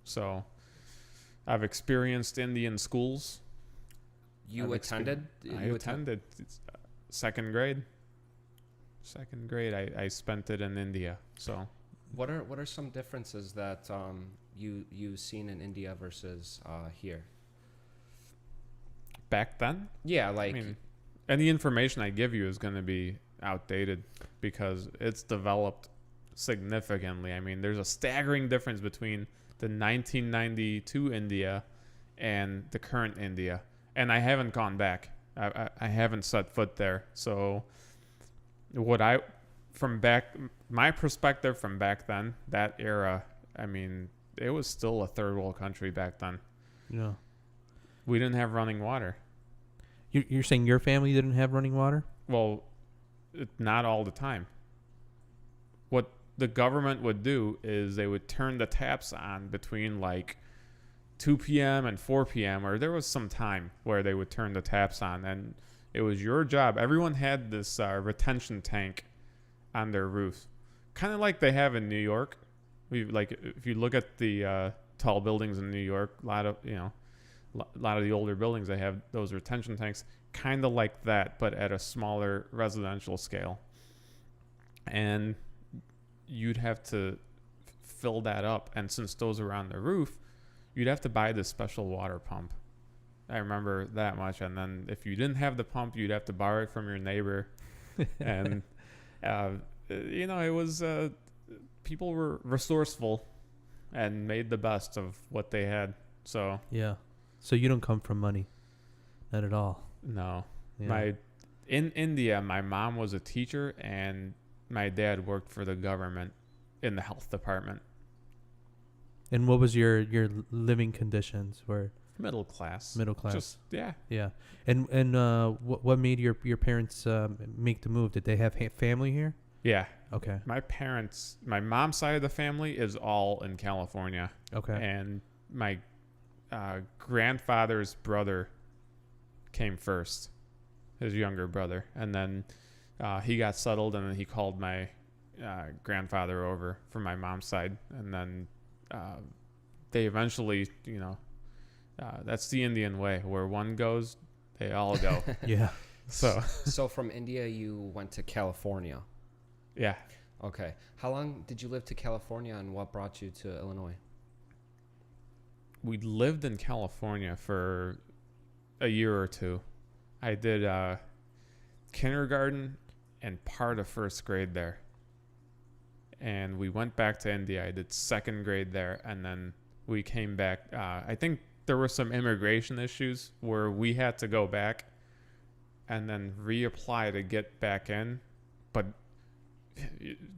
So I've experienced Indian schools. You I've attended? I attended second grade. Second grade, I spent it in India. So What are some differences that you've seen in India versus here? back then, Yeah, like I mean, any information I give you is going to be outdated because it's developed significantly. I mean, there's a staggering difference between the 1992 India and the current India. And I haven't gone back. I haven't set foot there. So my perspective from back then, that era, I mean, it was still a third world country back then. Yeah. We didn't have running water. You're saying your family didn't have running water? Well, not all the time. What the government would do is they would turn the taps on between like 2 p.m. and 4 p.m. or there was some time where they would turn the taps on, and it was your job. Everyone had this retention tank on their roof, kind of like they have in New York. If you look at the tall buildings in New York, a lot of the older buildings, they have those retention tanks, kind of like that, but at a smaller residential scale. And you'd have to fill that up. And since those are on the roof, you'd have to buy this special water pump. I remember that much. And then if you didn't have the pump, you'd have to borrow it from your neighbor. And, it was, people were resourceful and made the best of what they had. So, Yeah. So you don't come from money, not at all. no. Yeah. In India, my mom was a teacher and my dad worked for the government in the health department. And what was your living conditions? Were Middle class. middle class? Just, yeah. Yeah. And what made your parents make the move? Did they have family here? Yeah. Okay. My mom's side of the family is all in California. Okay. And my grandfather's brother came first, his younger brother. And then he got settled, and then he called my grandfather over from my mom's side. And then they eventually, that's the Indian way. Where one goes, they all go. Yeah. So from India you went to California. Yeah. Okay. How long did you live to California, and what brought you to Illinois? We lived in California for a year or two. I did kindergarten and part of first grade there. and we went back to India. I did second grade there, and then we came back. I think there were some immigration issues where we had to go back and then reapply to get back in, but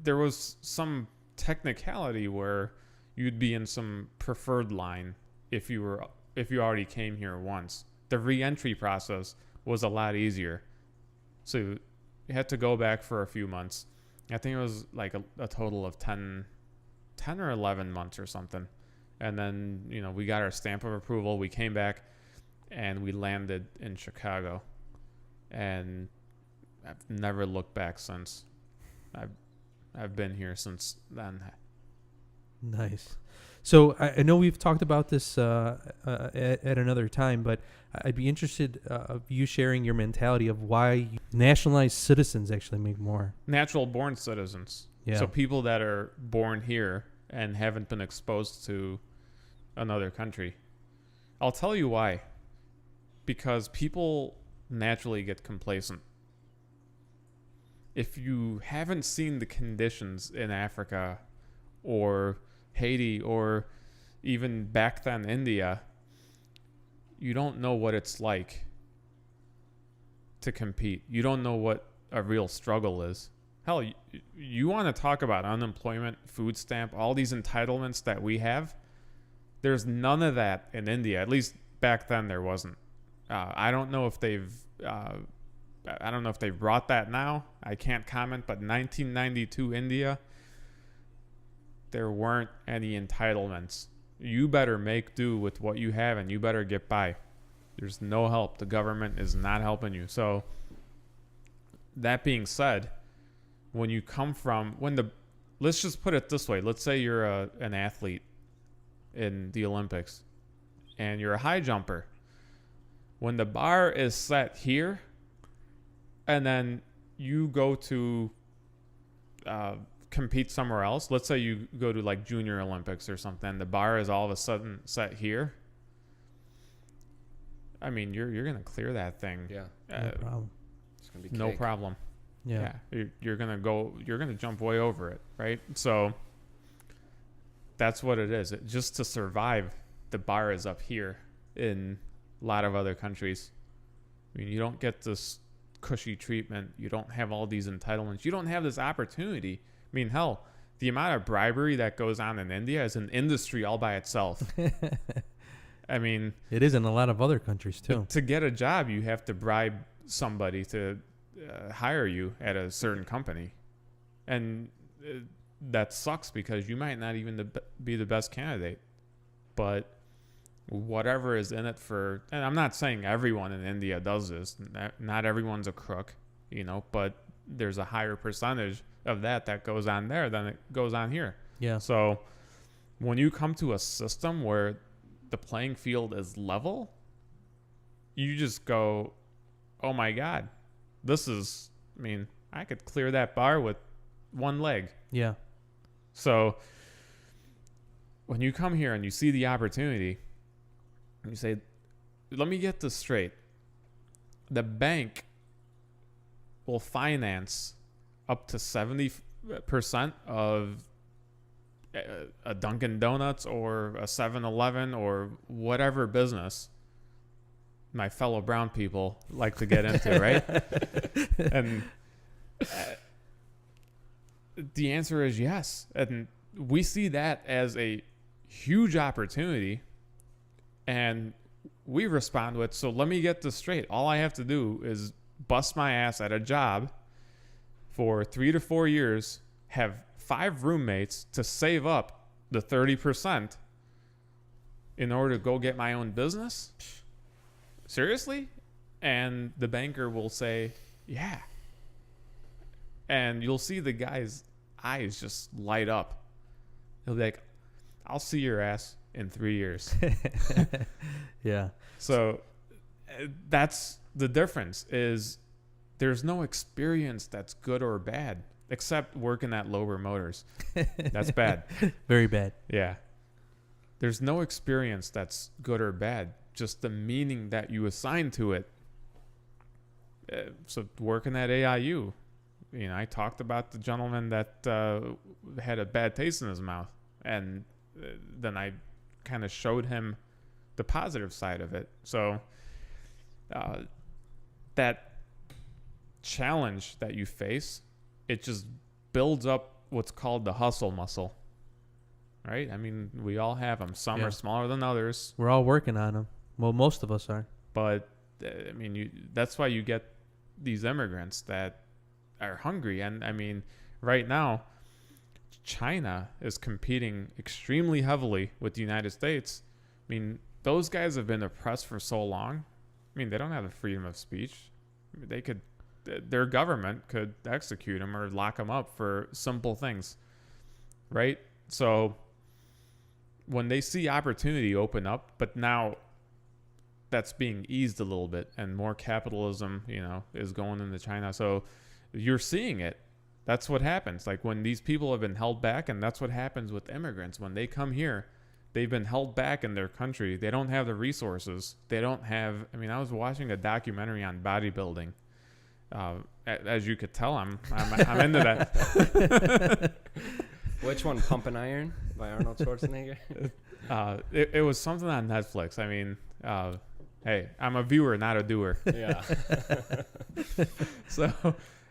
there was some technicality where you'd be in some preferred line if you already came here once. The re-entry process was a lot easier, so you had to go back for a few months. I think it was like a total of 10 or 11 months or something. And then, we got our stamp of approval. We came back and we landed in Chicago. And I've never looked back since. I've been here since then. Nice. So I know we've talked about this at another time, but I'd be interested of you sharing your mentality of why nationalized citizens actually make more. Natural born citizens. Yeah. So people that are born here and haven't been exposed to another country. I'll tell you why. Because people naturally get complacent. If you haven't seen the conditions in Africa or Haiti or even back then India, you don't know what it's like to compete. You don't know what a real struggle is. Hell, you want to talk about unemployment, food stamp, all these entitlements that we have? There's none of that in India. At least back then there wasn't. I don't know if they've brought that now. I can't comment, but 1992 India, there weren't any entitlements. You better make do with what you have and you better get by. There's no help. The government is not helping you. So that being said, when you come from, let's just put it this way. Let's say you're an athlete in the Olympics and you're a high jumper. When the bar is set here and then you go to compete somewhere else, let's say you go to like Junior Olympics or something, the bar is all of a sudden set here. I mean, you're going to clear that thing. Yeah. No problem. It's going to be No cake. problem. Yeah. You're going to jump way over it, right? So that's what it is. Just to survive, the bar is up here in a lot of other countries. I mean, you don't get this cushy treatment. You don't have all these entitlements. You don't have this opportunity. I mean, hell, the amount of bribery that goes on in India is an industry all by itself. I mean, It is in a lot of other countries too. to get a job, you have to bribe somebody to hire you at a certain company. And that sucks because you might not even be the best candidate. But whatever is in it for, and I'm not saying everyone in India does this. Not everyone's a crook, but there's a higher percentage of that goes on there than it goes on here. Yeah. So when you come to a system where the playing field is level, you just go, oh my God, I could clear that bar with one leg. Yeah. So when you come here and you see the opportunity, and you say, let me get this straight. The bank will finance up to 70% of a Dunkin' Donuts or a 7-Eleven or whatever business my fellow brown people like to get into, right? And the answer is yes. And we see that as a huge opportunity, and we respond with, so let me get this straight. All I have to do is bust my ass at a job for 3 to 4 years, have 5 roommates to save up the 30% in order to go get my own business? Seriously? And the banker will say, yeah. And you'll see the guy's eyes just light up. He'll be like, I'll see your ass in 3 years. Yeah. So that's the difference, is there's no experience that's good or bad, except working at Lower Motors. That's bad. Very bad. Yeah. There's no experience that's good or bad, just the meaning that you assign to it. So working at AIU, I talked about the gentleman that had a bad taste in his mouth, and then I kind of showed him the positive side of it. So that challenge that you face, it just builds up what's called the hustle muscle, right? I mean, we all have them. Some are smaller than others. We're all working on them. Well, most of us are. But I mean, that's why you get these immigrants that are hungry. And I mean, right now, China is competing extremely heavily with the United States. I mean, those guys have been oppressed for so long. I mean, they don't have the freedom of speech. Their government could execute them or lock them up for simple things, right? So when they see opportunity open up, but now that's being eased a little bit and more capitalism, is going into China. So you're seeing it. That's what happens. Like when these people have been held back, and that's what happens with immigrants. When they come here, they've been held back in their country. They don't have the resources. They don't have, I was watching a documentary on bodybuilding. As you could tell, I'm into that. Which one? Pump and Iron by Arnold Schwarzenegger? It was something on Netflix. I mean, hey, I'm a viewer, not a doer. Yeah. So,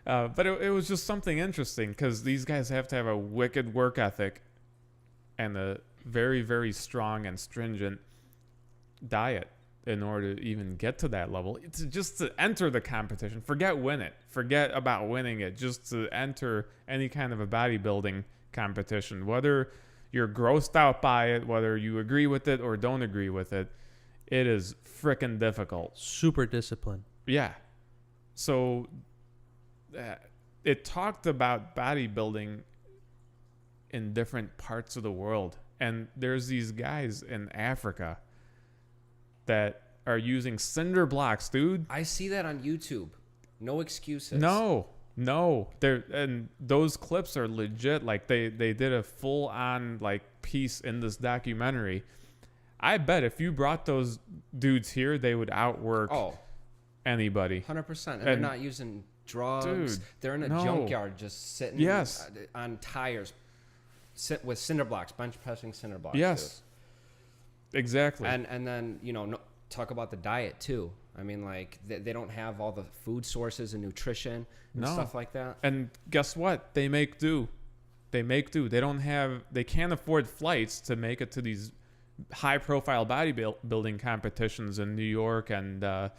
but it was just something interesting because these guys have to have a wicked work ethic and a very, very strong and stringent diet in order to even get to that level. It's just to enter the competition. Forget win it. Forget about winning it. Just to enter any kind of a bodybuilding competition, whether you're grossed out by it, whether you agree with it or don't agree with it, it is freaking difficult. Super disciplined. Yeah. So it talked about bodybuilding in different parts of the world. And there's these guys in Africa that are using cinder blocks, dude. I see that on YouTube. No excuses. No. And those clips are legit. Like they did a full on like piece in this documentary. I bet if you brought those dudes here, they would outwork anybody. 100%. And they're not using drugs. Dude, they're in a junkyard just sitting on tires with cinder blocks, bench pressing cinder blocks. Yes. Dude. Exactly. And then, talk about the diet too. I mean, like they don't have all the food sources and nutrition and stuff like that. And guess what? They make do. They can't afford flights to make it to these high profile bodybuilding competitions in New York and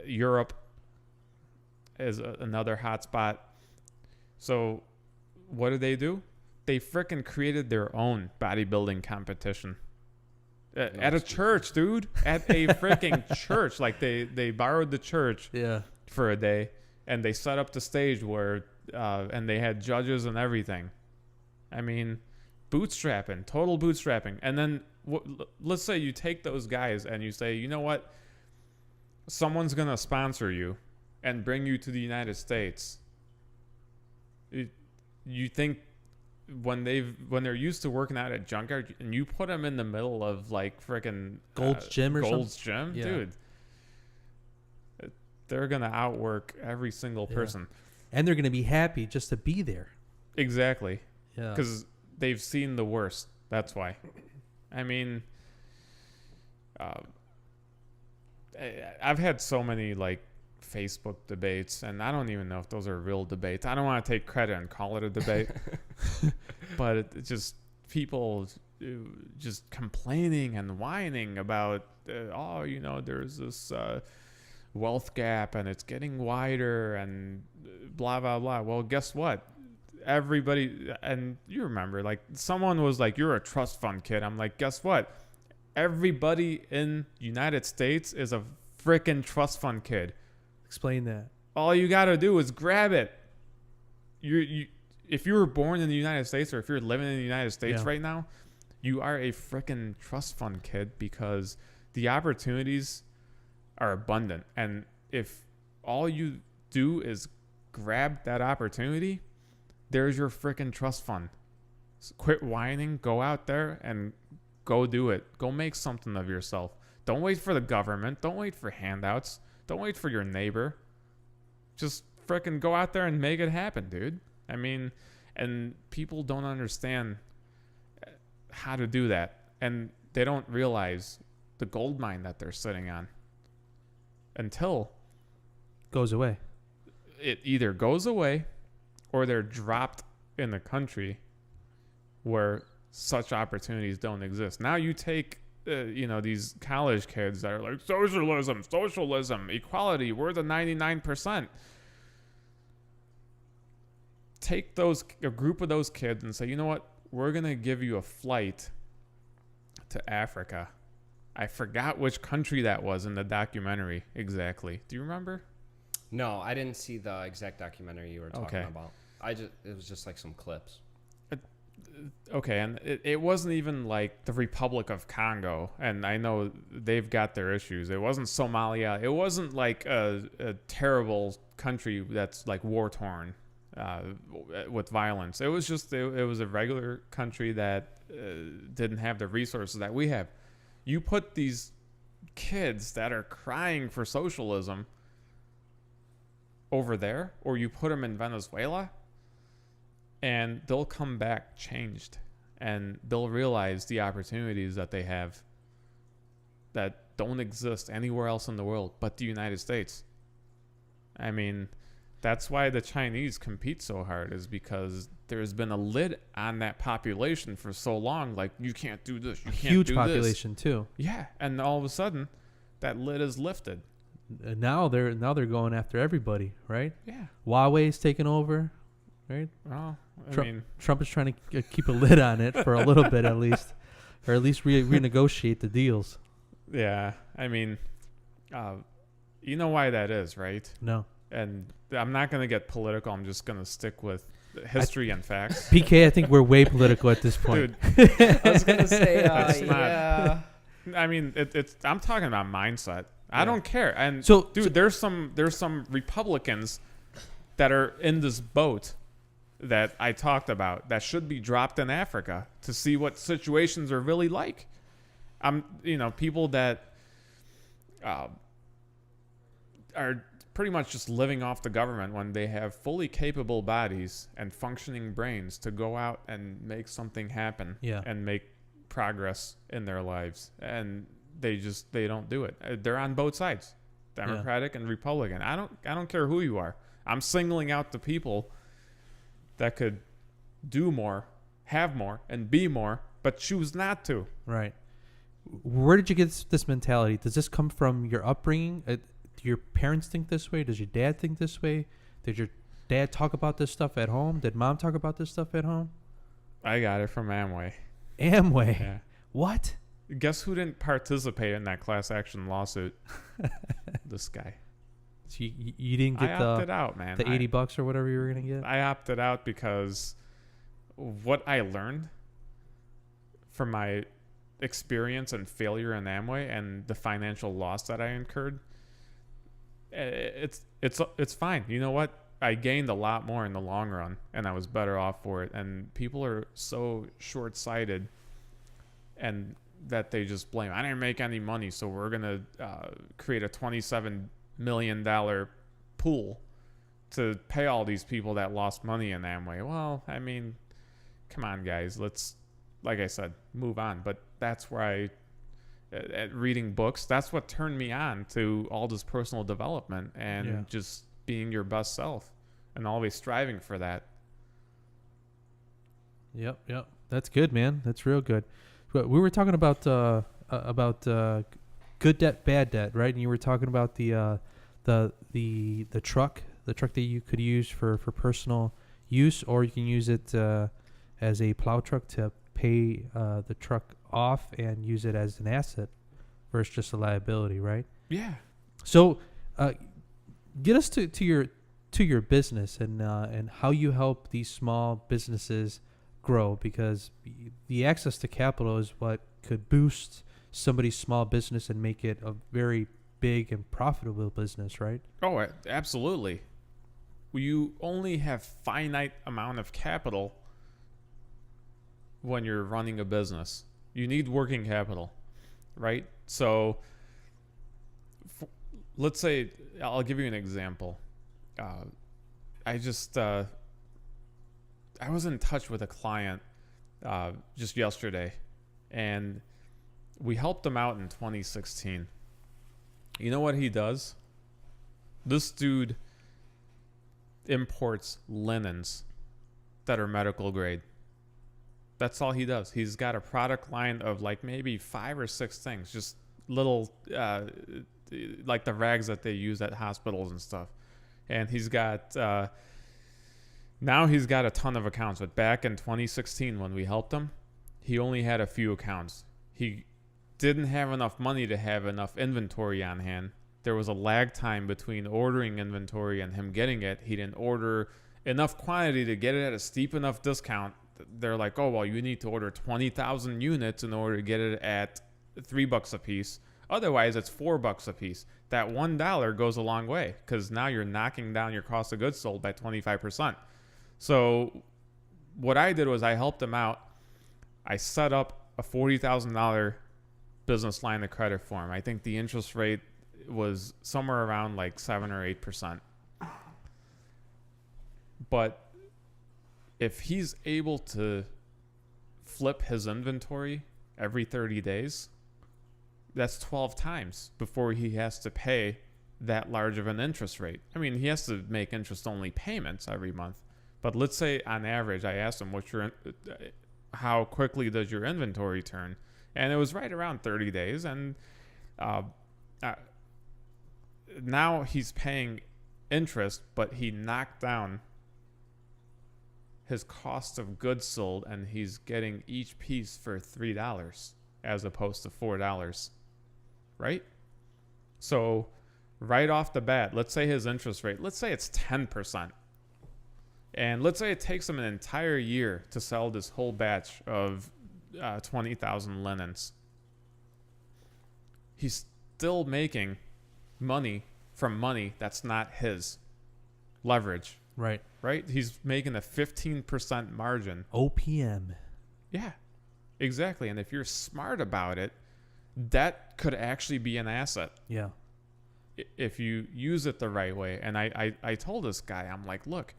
Europe is another hot spot. So what do? They frickin' created their own bodybuilding competition. At a church, dude. At a freaking church. Like they borrowed the church for a day, and they set up the stage where and they had judges and everything. I mean, total bootstrapping. And then let's say you take those guys and you say, you know what? Someone's gonna sponsor you and bring you to the United States. You think when they're used to working out at junkyard and you put them in the middle of like freaking Gold's Gym or Gold's something? Gym, dude, they're gonna outwork every single person, and they're gonna be happy just to be there. Exactly. Yeah, because they've seen the worst. That's why. I mean, I've had so many like Facebook debates, and I don't even know if those are real debates. I don't want to take credit and call it a debate, but it's just people just complaining and whining about, there's this wealth gap and it's getting wider and blah, blah, blah. Well, guess what? Everybody, and you remember, like someone was like, you're a trust fund kid. I'm like, guess what? Everybody in United States is a freaking trust fund kid. Explain that. All you got to do is grab it. If you were born in the United States or if you're living in the United States right now, you are a freaking trust fund kid because the opportunities are abundant. And if all you do is grab that opportunity, there's your freaking trust fund. So quit whining. Go out there and go do it. Go make something of yourself. Don't wait for the government. Don't wait for handouts. Don't wait for your neighbor. Just frickin' go out there and make it happen, dude. I mean, and people don't understand how to do that. And they don't realize the gold mine that they're sitting on until Goes away. it either goes away or they're dropped in the country where such opportunities don't exist. Now you take, these college kids that are like, socialism, equality, we're the 99%. Take a group of those kids and say, you know what? We're going to give you a flight to Africa. I forgot which country that was in the documentary exactly. Do you remember? No, I didn't see the exact documentary you were talking about. It was just like some clips. Okay, and it wasn't even like the Republic of Congo, and I know they've got their issues. It wasn't Somalia. It wasn't like a terrible country that's like war-torn with violence. It was just, it was a regular country that didn't have the resources that we have. You put these kids that are crying for socialism over there, or you put them in Venezuela, and they'll come back changed, and they'll realize the opportunities that they have that don't exist anywhere else in the world but the United States. I mean, that's why the Chinese compete so hard, is because there's been a lid on that population for so long. Like, you can't do this, you can't Huge do population this. too. Yeah, and all of a sudden, that lid is lifted. Now they're going after everybody, right? Yeah. Huawei's taking over, right? Well, Trump is trying to keep a lid on it for a little bit at least, or at least renegotiate the deals. Yeah, I mean, you know why that is, right? No. And I'm not going to get political. I'm just going to stick with history and facts. PK, I think we're way political at this point. Dude, I was gonna say, That's not- yeah. I mean, it's. I'm talking about mindset. I don't care. And So, dude, there's some Republicans that are in this boat that I talked about that should be dropped in Africa to see what situations are really like. People that are pretty much just living off the government when they have fully capable bodies and functioning brains to go out and make something happen and make progress in their lives. And they don't do it. They're on both sides, Democratic and Republican. I don't care who you are. I'm singling out the people that could do more, have more, and be more, but choose not to. right. Where did you get this mentality? Does this come from your upbringing? Do your parents think this way? Does your dad think this way? Did your dad talk about this stuff at home? Did mom talk about this stuff at home? I got it from Amway. Amway. Yeah. What? Guess who didn't participate in that class action lawsuit? This guy. So you didn't get I opted out, man. the $80 or whatever you were gonna get? I opted out because what I learned from my experience and failure in Amway and the financial loss that I incurred, it's fine. You know what? I gained a lot more in the long run, and I was better off for it. And people are so short-sighted, and that they just blame. I didn't make any money, so we're gonna create a $27 million pool to pay all these people that lost money in Amway. Well, I mean, come on, guys. Let's, like I said, move on. But that's where at reading books, that's what turned me on to all this personal development and just being your best self and always striving for that. Yep. That's good, man. That's real good. We were talking about good debt, bad debt, right? And you were talking about the truck that you could use for personal use, or you can use it as a plow truck to pay the truck off and use it as an asset versus just a liability, right? Yeah. So, get us to your business and how you help these small businesses grow, because the access to capital is what could boost somebody's small business and make it a very big and profitable business, right? Oh, absolutely. You only have finite amount of capital when you're running a business. You need working capital, right? So let's say, I'll give you an example. I just I was in touch with a client just yesterday, and we helped him out in 2016. You know what he does? This dude imports linens that are medical grade. That's all he does. He's got a product line of like maybe 5 or 6 things, just little like the rags that they use at hospitals and stuff. And he's got now he's got a ton of accounts. But back in 2016 when we helped him, he only had a few accounts. He didn't have enough money to have enough inventory on hand. There was a lag time between ordering inventory and him getting it. He didn't order enough quantity to get it at a steep enough discount. They're like, oh, well, you need to order 20,000 units in order to get it at $3 a piece. Otherwise, it's $4 a piece. That $1 goes a long way because now you're knocking down your cost of goods sold by 25%. So what I did was I helped him out. I set up a $40,000 business line of credit for him. I think the interest rate was somewhere around like 7 or 8%. But if he's able to flip his inventory every 30 days, that's 12 times before he has to pay that large of an interest rate. I mean, he has to make interest-only payments every month. But let's say on average, I asked him, how quickly does your inventory turn? And it was right around 30 days. And now he's paying interest, but he knocked down his cost of goods sold, and he's getting each piece for $3 as opposed to $4, right? So right off the bat, let's say his interest rate, let's say it's 10%. And let's say it takes him an entire year to sell this whole batch of 20,000 linens. He's still making money from money that's not his. Leverage. Right. Right? He's making a 15% margin. OPM. Yeah, exactly. And if you're smart about it, that could actually be an asset. Yeah. If you use it the right way. And I told this guy, I'm like, look,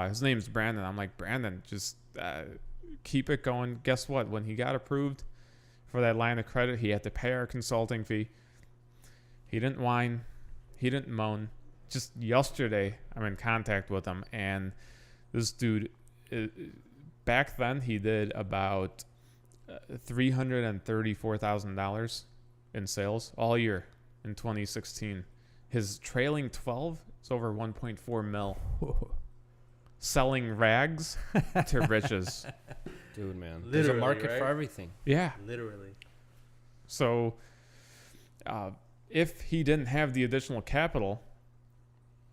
his name's Brandon. I'm like, Brandon, just keep it going. Guess what? When he got approved for that line of credit, he had to pay our consulting fee. He didn't whine. He didn't moan. Just yesterday, I'm in contact with him, and this dude, back then, he did about $334,000 in sales all year in 2016. His trailing 12 is over 1.4 mil. Selling rags to riches. Dude, man. Literally, There's a market right? for everything. Yeah. Literally. So if he didn't have the additional capital,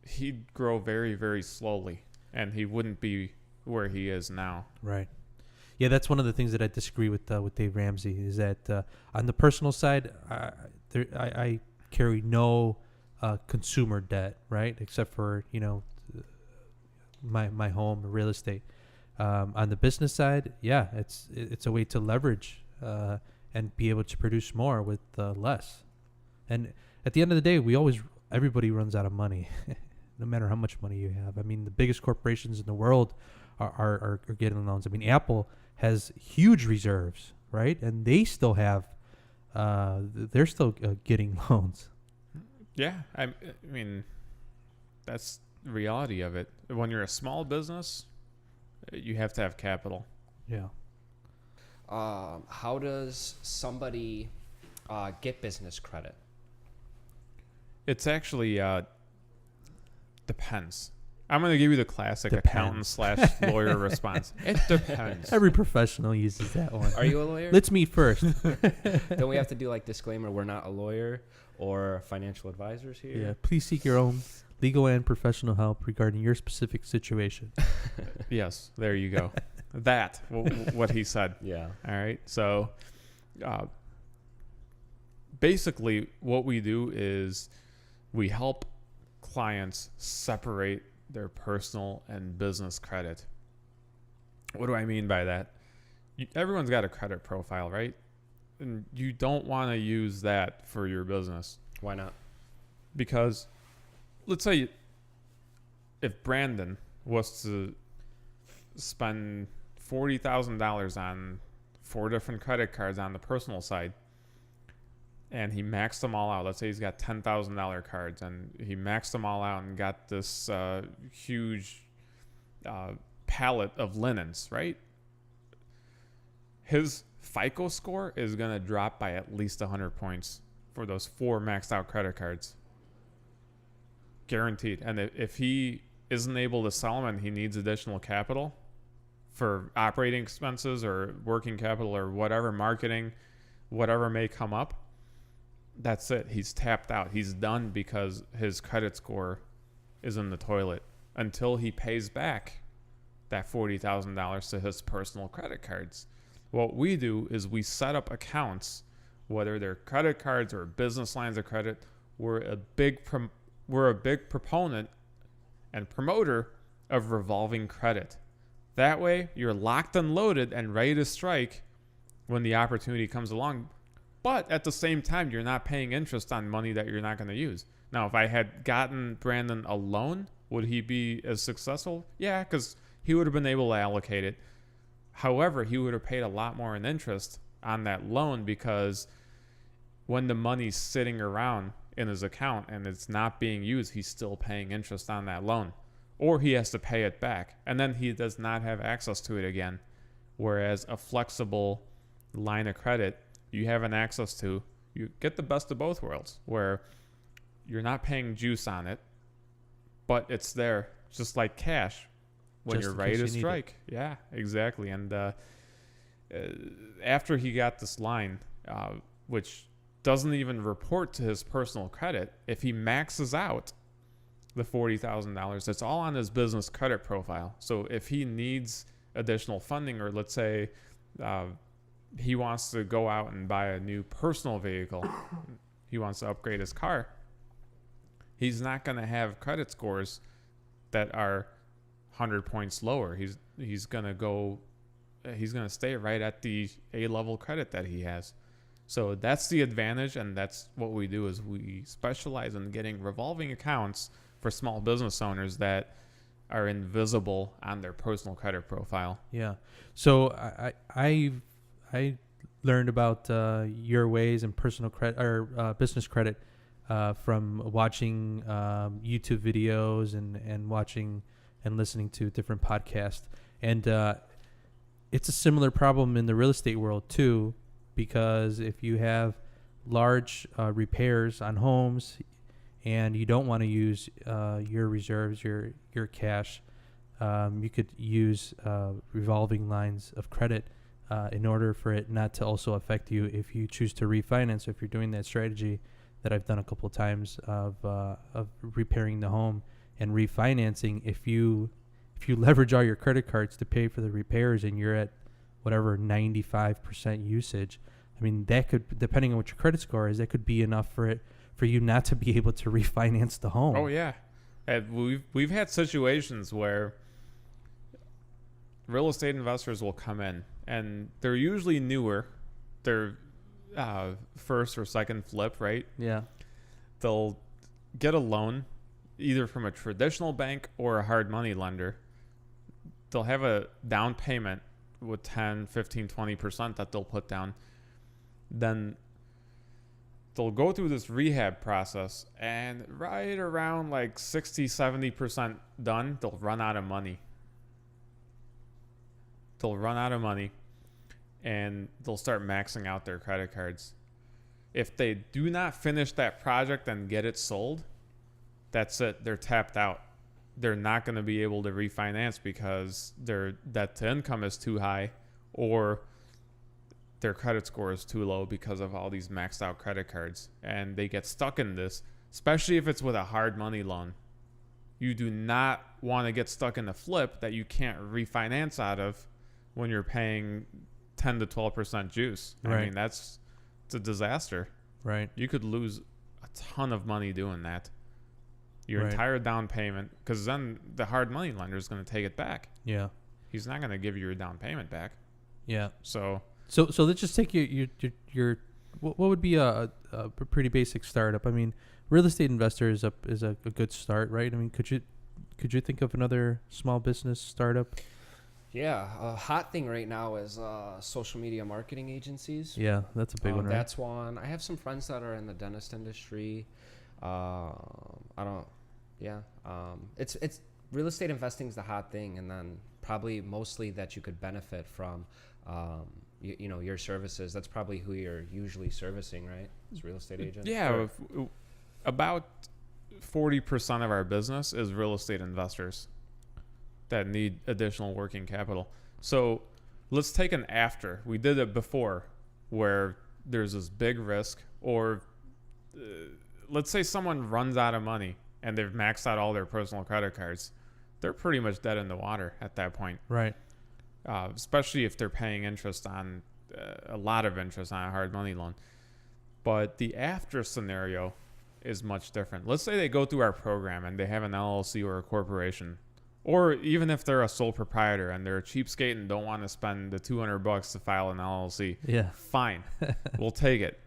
he'd grow very, very slowly, and he wouldn't be where he is now. Right. Yeah, that's one of the things that I disagree with Dave Ramsey is that on the personal side, I carry no consumer debt, right, except for my home, real estate. On the business side, yeah, it's a way to leverage and be able to produce more with less. And at the end of the day, everybody runs out of money, no matter how much money you have. I mean, the biggest corporations in the world are getting loans. I mean, Apple has huge reserves, right? And they still have, they're still getting loans. Yeah, I mean, that's the reality of it. When you're a small business, you have to have capital. Yeah. How does somebody get business credit? It's actually depends. I'm going to give you the classic Depends. accountant/lawyer response. It depends. Every professional uses that one. Are you a lawyer? Let's meet first. Don't we have to do like disclaimer? We're not a lawyer or financial advisors here. Yeah. Please seek your own legal and professional help regarding your specific situation. Yes, there you go. What he said. Yeah. All right. So basically what we do is we help clients separate their personal and business credit. What do I mean by that? Everyone's got a credit profile, right? And you don't want to use that for your business. Why not? Because let's say if Brandon was to spend $40,000 on 4 different credit cards on the personal side, and he maxed them all out. Let's say he's got $10,000 cards, and he maxed them all out and got this huge pallet of linens, right? His FICO score is going to drop by at least 100 points for those 4 maxed out credit cards. Guaranteed. And if he isn't able to sell them and he needs additional capital for operating expenses or working capital or whatever, marketing, whatever may come up, that's it. He's tapped out. He's done because his credit score is in the toilet until he pays back that $40,000 to his personal credit cards. What we do is we set up accounts, whether they're credit cards or business lines of credit. We're a big proponent and promoter of revolving credit. That way, you're locked and loaded and ready to strike when the opportunity comes along. But at the same time, you're not paying interest on money that you're not going to use. Now, if I had gotten Brandon a loan, would he be as successful? Yeah, because he would have been able to allocate it. However, he would have paid a lot more in interest on that loan, because when the money's sitting around in his account and it's not being used, he's still paying interest on that loan. Or he has to pay it back, and then he does not have access to it again. Whereas a flexible line of credit, you have an access to, you get the best of both worlds, where you're not paying juice on it, but it's there, just like cash, when Just you're in ready case to you need strike. Yeah, exactly. And after he got this line, which doesn't even report to his personal credit, if he maxes out the $40,000, it's all on his business credit profile. So if he needs additional funding, or let's say he wants to go out and buy a new personal vehicle, he wants to upgrade his car, he's not going to have credit scores that are 100 points lower. He's going to stay right at the A-level credit that he has. So that's the advantage, and that's what we do, is we specialize in getting revolving accounts for small business owners that are invisible on their personal credit profile. Yeah. So I learned about your ways and personal credit or business credit from watching YouTube videos and watching and listening to different podcasts. And it's a similar problem in the real estate world too, because if you have large repairs on homes and you don't want to use your reserves, your cash, you could use revolving lines of credit in order for it not to also affect you if you choose to refinance. If you're doing that strategy that I've done a couple of times of repairing the home and refinancing, if you leverage all your credit cards to pay for the repairs and you're at whatever 95% usage, I mean, that could, depending on what your credit score is, that could be enough for you not to be able to refinance the home. Oh yeah, and we've had situations where real estate investors will come in, and they're usually newer. They're first or second flip, right? Yeah. They'll get a loan either from a traditional bank or a hard money lender. They'll have a down payment with 10, 15, 20% that they'll put down. Then they'll go through this rehab process, and right around like 60, 70% done, they'll run out of money. And they'll start maxing out their credit cards. If they do not finish that project and get it sold, that's it. They're tapped out. They're not going to be able to refinance because their debt to income is too high, or their credit score is too low because of all these maxed out credit cards. And they get stuck in this, especially if it's with a hard money loan. You do not want to get stuck in a flip that you can't refinance out of when you're paying 10 to 12% juice. Right. I mean, it's a disaster. Right. You could lose a ton of money doing that. Your Right. entire down payment, because then the hard money lender is going to take it back. Yeah. He's not going to give you your down payment back. Yeah. So let's just take your what would be a pretty basic startup. I mean, real estate investor is a good start, right? I mean, could Could you think of another small business startup? Yeah, a hot thing right now is social media marketing agencies. Yeah, that's a big one, right? That's one. I have some friends that are in the dentist industry. It's real estate investing is the hot thing, and then probably mostly that you could benefit from, your services. That's probably who you're usually servicing, right? As real estate agents. Yeah, about 40% of our business is real estate investors that need additional working capital. So let's take an after. We did it before where there's this big risk, or let's say someone runs out of money and they've maxed out all their personal credit cards. They're pretty much dead in the water at that point. Right. Especially if they're paying interest on a lot of interest on a hard money loan. But the after scenario is much different. Let's say they go through our program and they have an LLC or a corporation, or even if they're a sole proprietor and they're a cheapskate and don't want to spend the $200 to file an LLC. Yeah. Fine. We'll take it.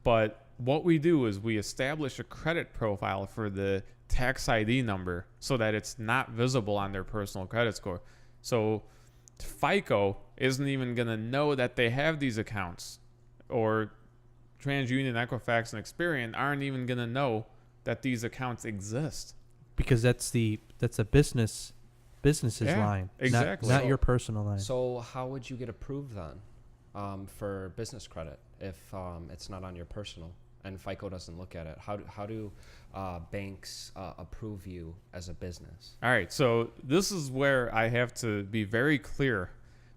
But what we do is we establish a credit profile for the tax ID number so that it's not visible on their personal credit score. So FICO isn't even going to know that they have these accounts, or TransUnion, Equifax, and Experian aren't even going to know that these accounts exist. Because that's a business's line, exactly. not your personal line. So how would you get approved then for business credit if it's not on your personal and FICO doesn't look at it? How do banks approve you as a business? All right, so this is where I have to be very clear,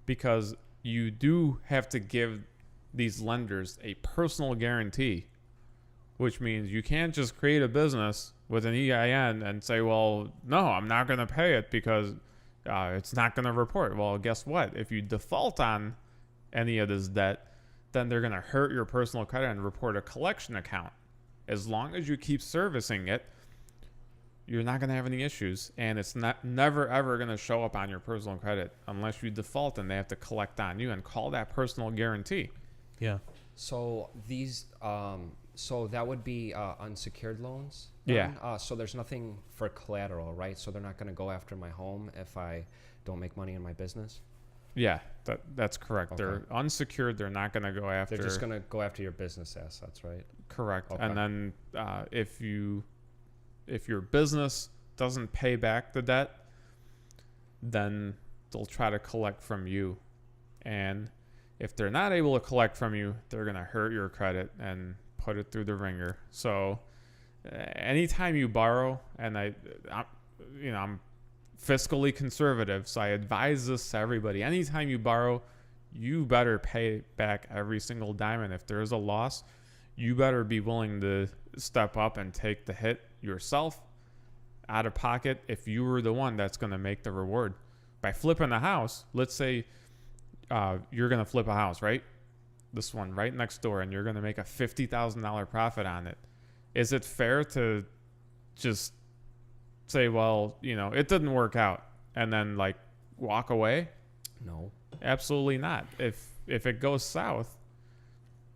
because you do have to give these lenders a personal guarantee, which means you can't just create a business with an EIN and say, well, no, I'm not going to pay it because it's not going to report. Well, guess what? If you default on any of this debt, then they're going to hurt your personal credit and report a collection account. As long as you keep servicing it, you're not going to have any issues, and it's never ever going to show up on your personal credit unless you default and they have to collect on you and call that personal guarantee. Yeah. So these, so that would be unsecured loans then? Yeah. So there's nothing for collateral, right? So they're not going to go after my home if I don't make money in my business? Yeah, that's correct. Okay. They're unsecured. They're not going to go after. They're just going to go after your business assets, right? Correct. Okay. And then if your business doesn't pay back the debt, then they'll try to collect from you. And if they're not able to collect from you, they're going to hurt your credit and put it through the ringer. So anytime you borrow, and I'm fiscally conservative, so I advise this to everybody. Anytime you borrow, you better pay back every single dime. And if there's a loss, you better be willing to step up and take the hit yourself out of pocket if you were the one that's going to make the reward. By flipping a house, let's say you're going to flip a house, right? This one right next door, and you're going to make a $50,000 profit on it. Is it fair to just say, well, it didn't work out, and then walk away? No. Absolutely not. If it goes south,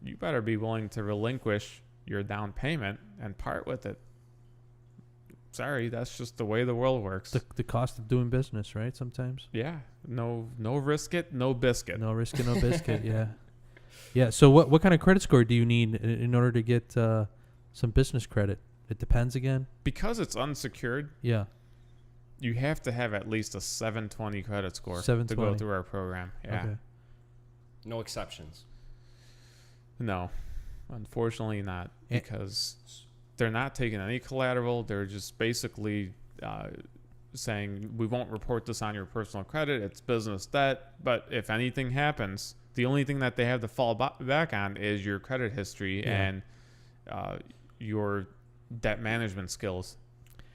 you better be willing to relinquish your down payment and part with it. Sorry, that's just the way the world works. The cost of doing business, right? Sometimes. Yeah. No risk it, no biscuit. No risk it, no biscuit. Yeah. Yeah. So what kind of credit score do you need in order to get some business credit? It depends again. Because it's unsecured. Yeah. You have to have at least a 720 credit score 720. to go through our program. Yeah. Okay. No exceptions. No, unfortunately not, because they're not taking any collateral. They're just basically saying, we won't report this on your personal credit. It's business debt. But if anything happens, the only thing that they have to fall back on is your credit history and your debt management skills.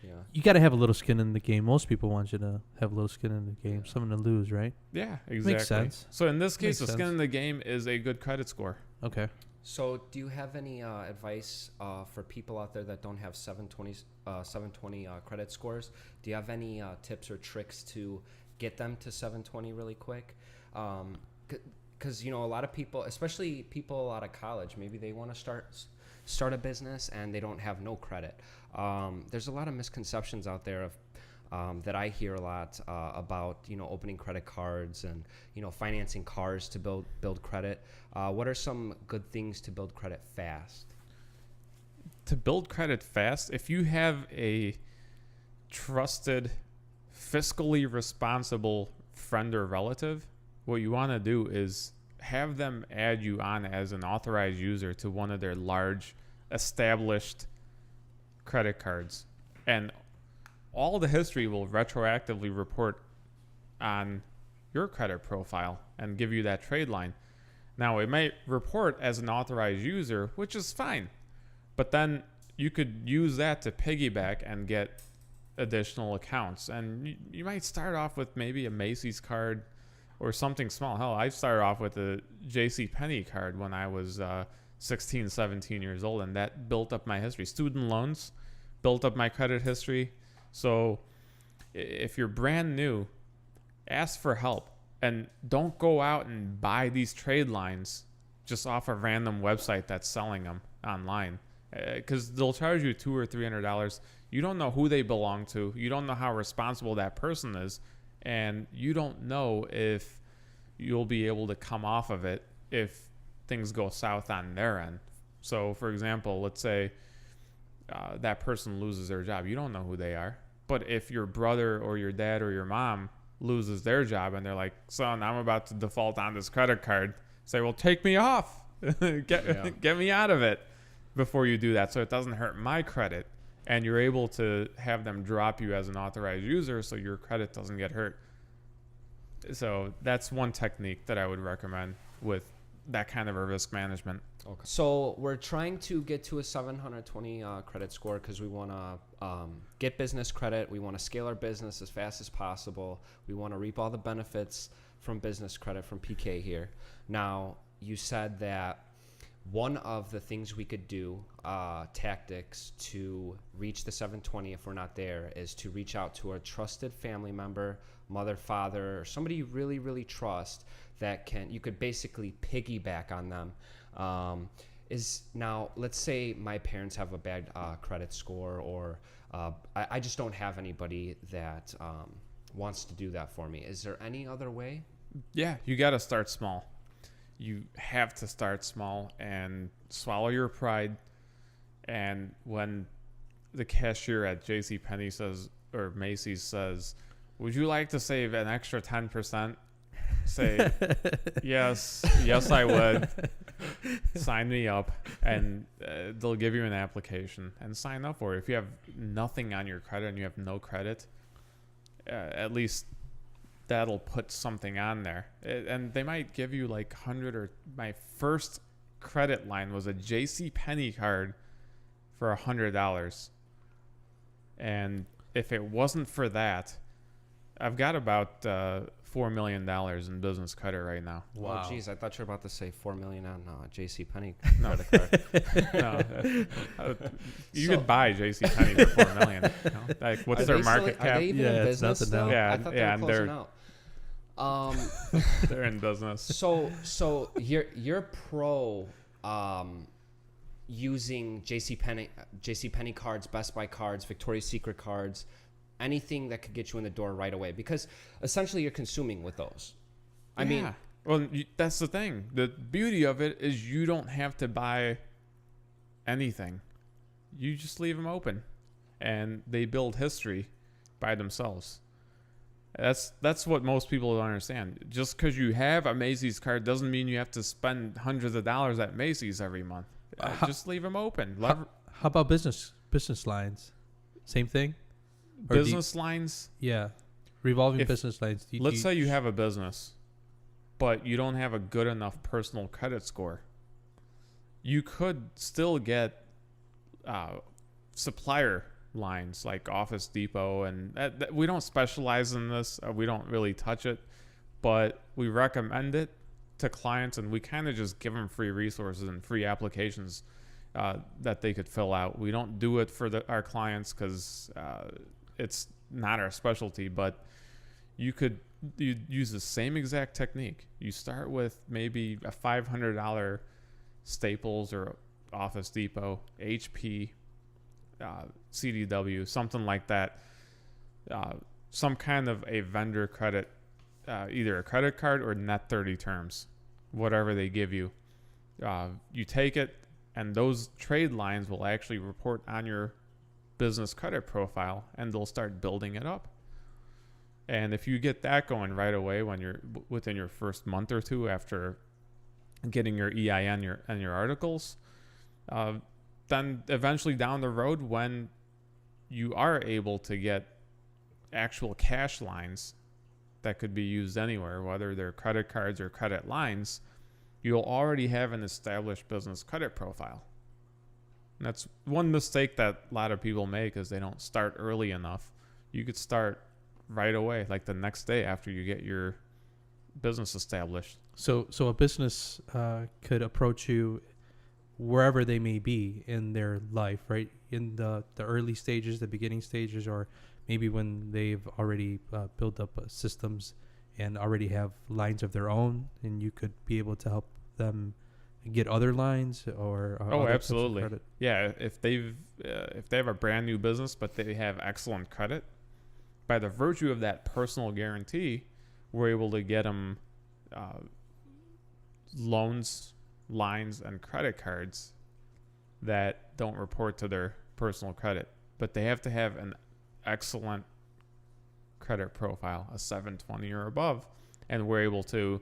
Yeah. You got to have a little skin in the game. Most people want you to have a little skin in the game, something to lose, right? Yeah, exactly. Makes sense. So in this case, Makes the skin sense. in the game is a good credit score. Okay. So do you have any advice for people out there that don't have 720 credit scores? Do you have any tips or tricks to get them to 720 really quick? Because a lot of people, especially people out of college, maybe they want to start a business and they don't have no credit. There's a lot of misconceptions out there of that I hear a lot about, opening credit cards and, financing cars to build credit. What are some good things to build credit fast? To build credit fast, if you have a trusted, fiscally responsible friend or relative, what you want to do is have them add you on as an authorized user to one of their large established credit cards, and all the history will retroactively report on your credit profile and give you that trade line. Now, it might report as an authorized user, which is fine, but then you could use that to piggyback and get additional accounts. And you might start off with maybe a Macy's card or something small. Hell, I started off with a JCPenney card when I was 16, 17 years old, and that built up my history. Student loans built up my credit history. So if you're brand new, ask for help, and don't go out and buy these trade lines just off a random website that's selling them online, because they'll charge you $200 or $300. You don't know who they belong to. You don't know how responsible that person is, and you don't know if you'll be able to come off of it if things go south on their end. So, for example, let's say that person loses their job. You don't know who they are. But if your brother or your dad or your mom loses their job and they're like, son, I'm about to default on this credit card, say, well, take me off. Get me out of it before you do that, so it doesn't hurt my credit. And you're able to have them drop you as an authorized user so your credit doesn't get hurt. So that's one technique that I would recommend with that kind of a risk management. Okay. So we're trying to get to a 720 credit score because we want to get business credit. We want to scale our business as fast as possible. We want to reap all the benefits from business credit from PK here. Now, you said that one of the things we could do, tactics to reach the 720 if we're not there, is to reach out to a trusted family member, mother, father, or somebody you really, really trust that you could basically piggyback on them. Now, let's say my parents have a bad credit score, or I just don't have anybody that wants to do that for me. Is there any other way? Yeah, you got to start small. You have to start small and swallow your pride. And when the cashier at JCPenney says, or Macy's says, would you like to save an extra 10%? Say, yes, I would. Sign me up. And they'll give you an application and sign up for it. If you have nothing on your credit and you have no credit, at least that'll put something on there. And they might give you like 100, or my first credit line was a JCPenney card for $100. And if it wasn't for that, I've got about $4 million in business credit right now. Wow. Oh, geez, I thought you were about to say $4 million on JCPenney no. credit card. No, you could buy JCPenney for $4 million. You know? Like, what's their market cap? Are they even in business still? Yeah, I thought they were closing out. They're in business. So you're pro using JCPenney cards, Best Buy cards, Victoria's Secret cards, anything that could get you in the door right away, because essentially you're consuming with those. I mean, well, that's the thing. The beauty of it is you don't have to buy anything. You just leave them open, and they build history by themselves. That's what most people don't understand. Just because you have a Macy's card doesn't mean you have to spend hundreds of dollars at Macy's every month. Just leave them open. How about business lines? Same thing? Business lines? Yeah. Revolving business lines. Let's say you have a business, but you don't have a good enough personal credit score. You could still get supplier lines like Office Depot, and we don't specialize in this. We don't really touch it, but we recommend it to clients, and we kind of just give them free resources and free applications that they could fill out. We don't do it for our clients because it's not our specialty, but you use the same exact technique. You start with maybe a $500 Staples or Office Depot, HP, CDW, something like that. some kind of a vendor credit, either a credit card or net 30 terms, whatever they give you. You take it, and those trade lines will actually report on your business credit profile, and they'll start building it up. And if you get that going right away when you're within your first month or two after getting your EIN and your articles, then eventually down the road, when you are able to get actual cash lines that could be used anywhere, whether they're credit cards or credit lines, you'll already have an established business credit profile. And that's one mistake that a lot of people make, is they don't start early enough. You could start right away, like the next day after you get your business established. So a business could approach you wherever they may be in their life, right? In the early stages, the beginning stages, or maybe when they've already built up systems and already have lines of their own, and you could be able to help them get other lines or other absolutely. credit. Yeah, if they have a brand new business but they have excellent credit, by the virtue of that personal guarantee, we're able to get them loans, lines, and credit cards that don't report to their personal credit, but they have to have an excellent credit profile, a 720 or above, and we're able to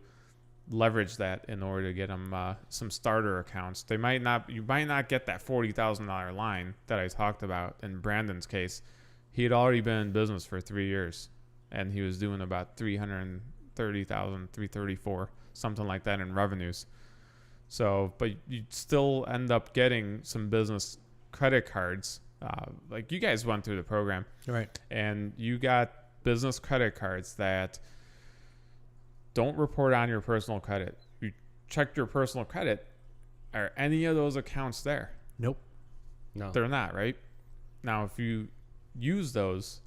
leverage that in order to get them some starter accounts. You might not get that $40,000 line that I talked about in Brandon's case. He had already been in business for 3 years, and he was doing about $330,000, $334,000, something like that in revenues. So, but you still end up getting some business credit cards. Like you guys went through the program, Right? and you got business credit cards that don't report on your personal credit. You checked your personal credit. Are any of those accounts there? Nope. No. They're not, right? Now, if you use those,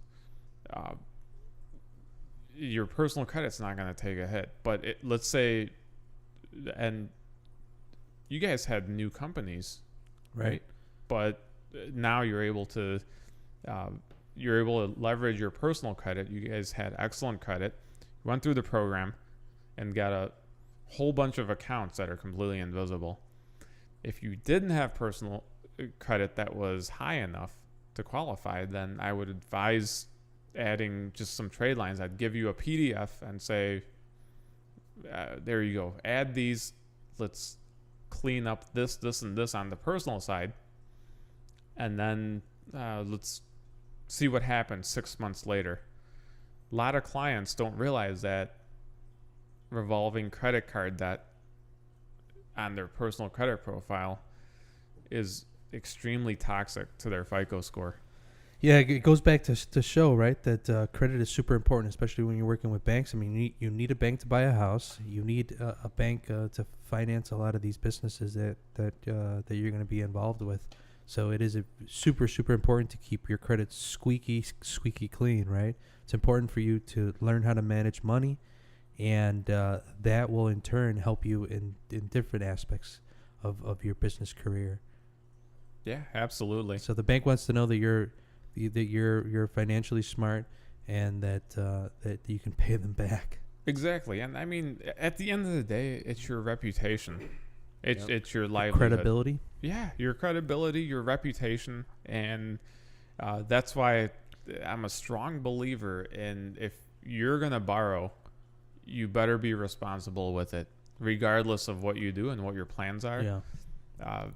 your personal credit's not going to take a hit. But let's say, and you guys had new companies, right? But now you're able to leverage your personal credit. You guys had excellent credit, went through the program, and got a whole bunch of accounts that are completely invisible. If you didn't have personal credit that was high enough to qualify, then I would advise adding just some trade lines. I'd give you a PDF and say, there you go, add these. Let's clean up this, and this on the personal side. And then let's see what happens 6 months later. A lot of clients don't realize that revolving credit card debt on their personal credit profile is extremely toxic to their FICO score. Yeah, it goes back to show, right, that credit is super important, especially when you're working with banks. I mean, you need a bank to buy a house. You need a bank to finance a lot of these businesses that you're going to be involved with. So it is super important to keep your credit squeaky clean, right? It's important for you to learn how to manage money, and that will in turn help you in different aspects of your business career. Yeah, absolutely. So the bank wants to know that you're financially smart and that you can pay them back. Exactly. And I mean, at the end of the day, it's your reputation. It's your livelihood. Credibility. Yeah, your credibility, your reputation. And that's why I'm a strong believer in, if you're going to borrow, you better be responsible with it, regardless of what you do and what your plans are. Yeah.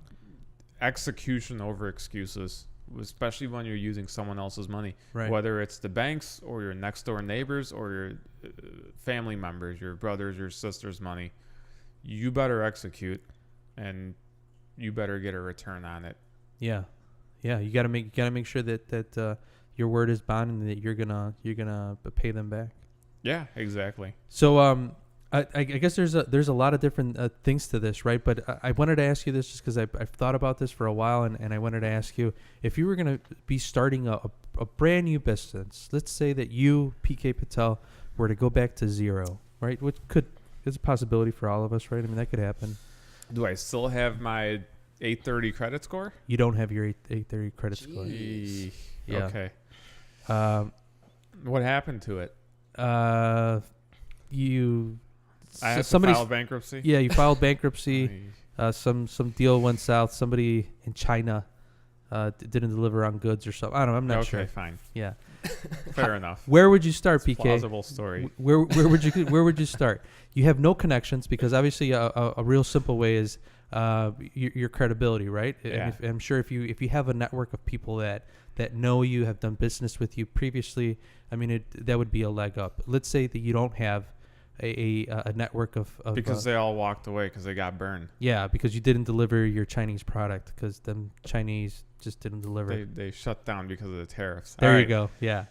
Execution over excuses, especially when you're using someone else's money, Right. Whether it's the banks or your next door neighbors or your family members, your brothers, your sisters' money. You better execute, and you better get a return on it. Yeah. You gotta make sure that your word is bond and that you're gonna pay them back. Yeah, exactly. So I guess there's a lot of different things to this, right? But I wanted to ask you this just because I've thought about this for a while, and I wanted to ask you, if you were going to be starting a brand new business, let's say that you, PK Patel, were to go back to zero, right? Which is a possibility for all of us, right? I mean, that could happen. Do I still have my 830 credit score? You don't have your 830 credit score. Yeah. Yeah. Okay. What happened to it? You I have to somebody file bankruptcy? Yeah, you filed bankruptcy. Some deal went south. Somebody in China didn't deliver on goods or something. I don't know. I'm not sure. Okay, fine. Yeah. Fair enough. Where would you start, It's a PK? plausible story. Where would you start? You have no connections because obviously a real simple way is your credibility, right? Yeah. And I'm sure if you have a network of people that know you, have done business with you previously, I mean that would be a leg up. Let's say that you don't have a network of Because they all walked away because they got burned. yeah, because you didn't deliver your Chinese product because them Chinese just didn't deliver. They shut down because of the tariffs. There All you right. go. Yeah.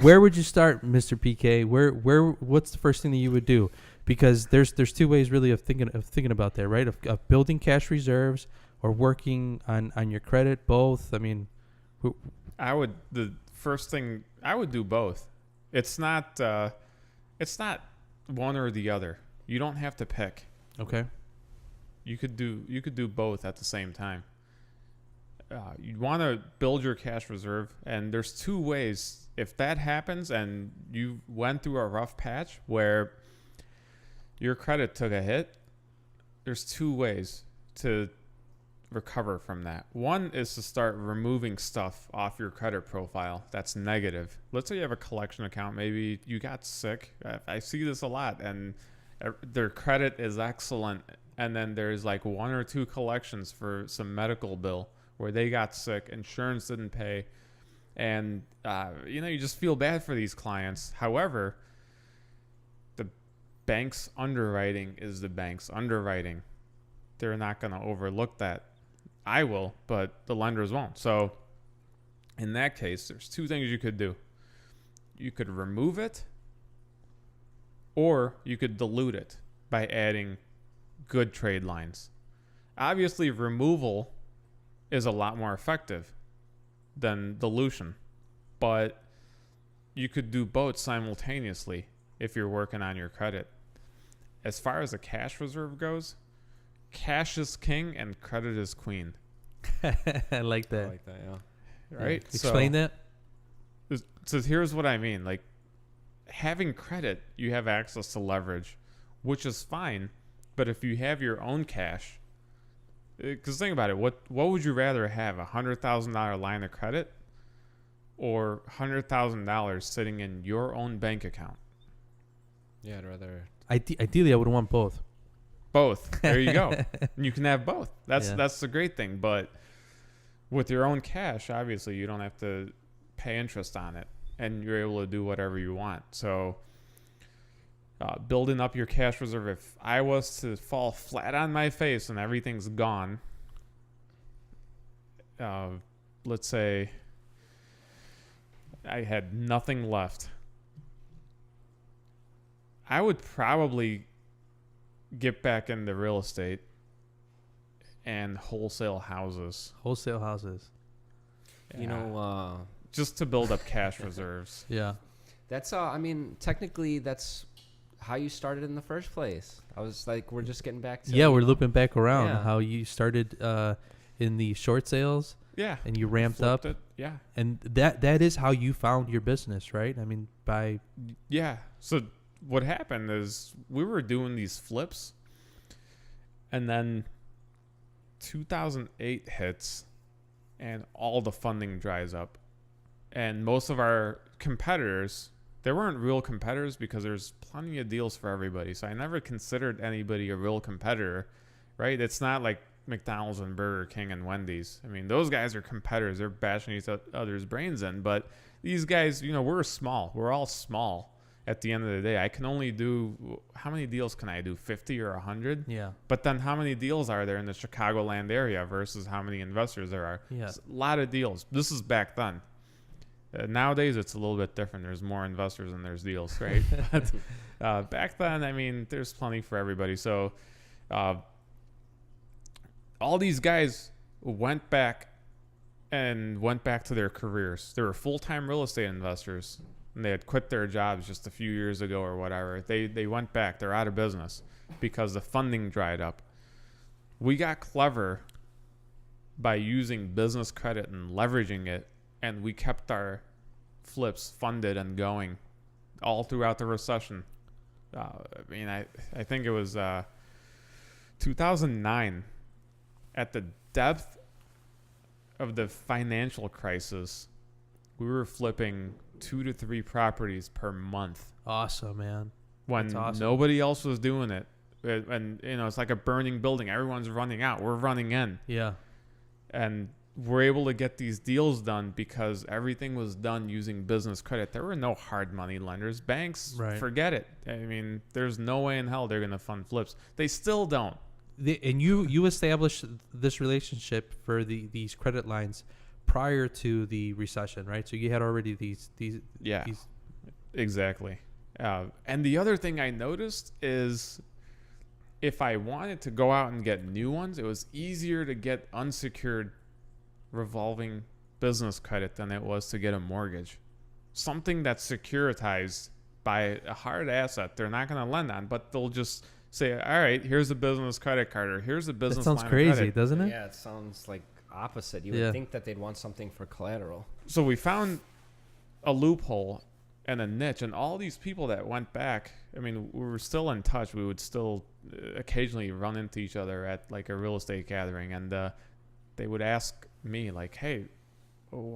Where would you start, Mr. PK? What's the first thing that you would do? Because there's two ways really of thinking about that, right? Of building cash reserves or working on your credit, both. I mean, The first thing I would do both. It's not one or the other. You don't have to pick. okay. You could do both at the same time. You want to build your cash reserve, and there's two ways. If that happens and you went through a rough patch where your credit took a hit, there's two ways to recover from that. One is to start removing stuff off your credit profile that's negative. Let's say you have a collection account. Maybe you got sick. I see this a lot, and their credit is excellent, and then there's like one or two collections for some medical bill where they got sick, insurance didn't pay, and you just feel bad for these clients. However, the bank's underwriting is the bank's underwriting. They're not going to overlook that. I will, but the lenders won't. So in that case, there's two things you could do. You could remove it, or you could dilute it by adding good trade lines. Obviously, removal is a lot more effective than dilution, but you could do both simultaneously if you're working on your credit. As far as a cash reserve goes, cash is king and credit is queen. I like that. I like that, yeah. Right? Yeah. Explain that. So here's what I mean. Like, having credit, you have access to leverage, which is fine. But if you have your own cash, because think about it, what would you rather have, $100,000 line of credit or $100,000 sitting in your own bank account? Yeah, I'd rather. Ideally, I would want both. Both. There you go. You can have both. That's Yeah. the great thing. But with your own cash, obviously, you don't have to pay interest on it, and you're able to do whatever you want. So building up your cash reserve, if I was to fall flat on my face and everything's gone, let's say I had nothing left, I would probably get back into real estate and wholesale houses. Wholesale houses. You know, just to build up cash reserves. Yeah. that's I mean, technically, that's how you started in the first place. I was like, we're just getting back to. Yeah, we're looping back around Yeah. how you started in the short sales Yeah. and you ramped up. Flipped it. Yeah. And that is how you found your business, right? I mean, by Yeah. So what happened is we were doing these flips, and then 2008 hits, and all the funding dries up. And most of our competitors, they weren't real competitors because there's plenty of deals for everybody. So I never considered anybody a real competitor, right? It's not like McDonald's and Burger King and Wendy's. I mean, those guys are competitors. They're bashing each other's brains in. But these guys, we're small. We're all small at the end of the day. I can only do, how many deals can I do? 50 or 100? yeah. But then how many deals are there in the Chicagoland area versus how many investors there are? Yeah. It's a lot of deals. This is back then. Nowadays, it's a little bit different. There's more investors than there's deals, right? But back then, I mean, there's plenty for everybody. So all these guys went back to their careers. They were full-time real estate investors, and they had quit their jobs just a few years ago or whatever. They went back. They're out of business because the funding dried up. We got clever by using business credit and leveraging it, and we kept our flips funded and going all throughout the recession. I think it was 2009, at the depth of the financial crisis, we were flipping 2 to 3 properties per month Awesome, man. when That's awesome. nobody else was doing it. And it's like a burning building. Everyone's running out. We're running in. Yeah. And we're able to get these deals done because everything was done using business credit. There were no hard money lenders. Banks, Right. forget it. I mean, there's no way in hell they're going to fund flips. They still don't. And you established this relationship for these credit lines prior to the recession, right? So you had already these Yeah, these, exactly. And the other thing I noticed is if I wanted to go out and get new ones, it was easier to get unsecured revolving business credit than it was to get a mortgage. Something that's securitized by a hard asset, they're not going to lend on, but they'll just say, all right, here's a business credit card, or here's a that business sounds line crazy, of credit. doesn't it? Yeah, it sounds like opposite. You Yeah. would think that they'd want something for collateral. So we found a loophole and a niche, and all these people that went back, I mean, we were still in touch. We would still occasionally run into each other at like a real estate gathering, and they would ask me like, hey,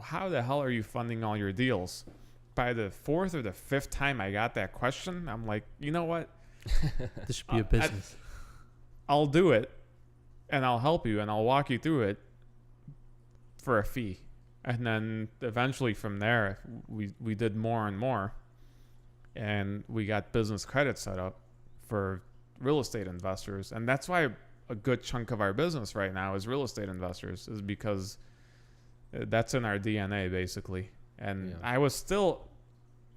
how the hell are you funding all your deals? By the 4th or the 5th time I got that question, I'm like, you know what? This should be a business. I'll do it, and I'll help you, and I'll walk you through it for a fee. And then eventually from there, we did more and more, and we got business credit set up for real estate investors. And that's why a good chunk of our business right now is real estate investors, is because that's in our DNA basically. And Yeah. I still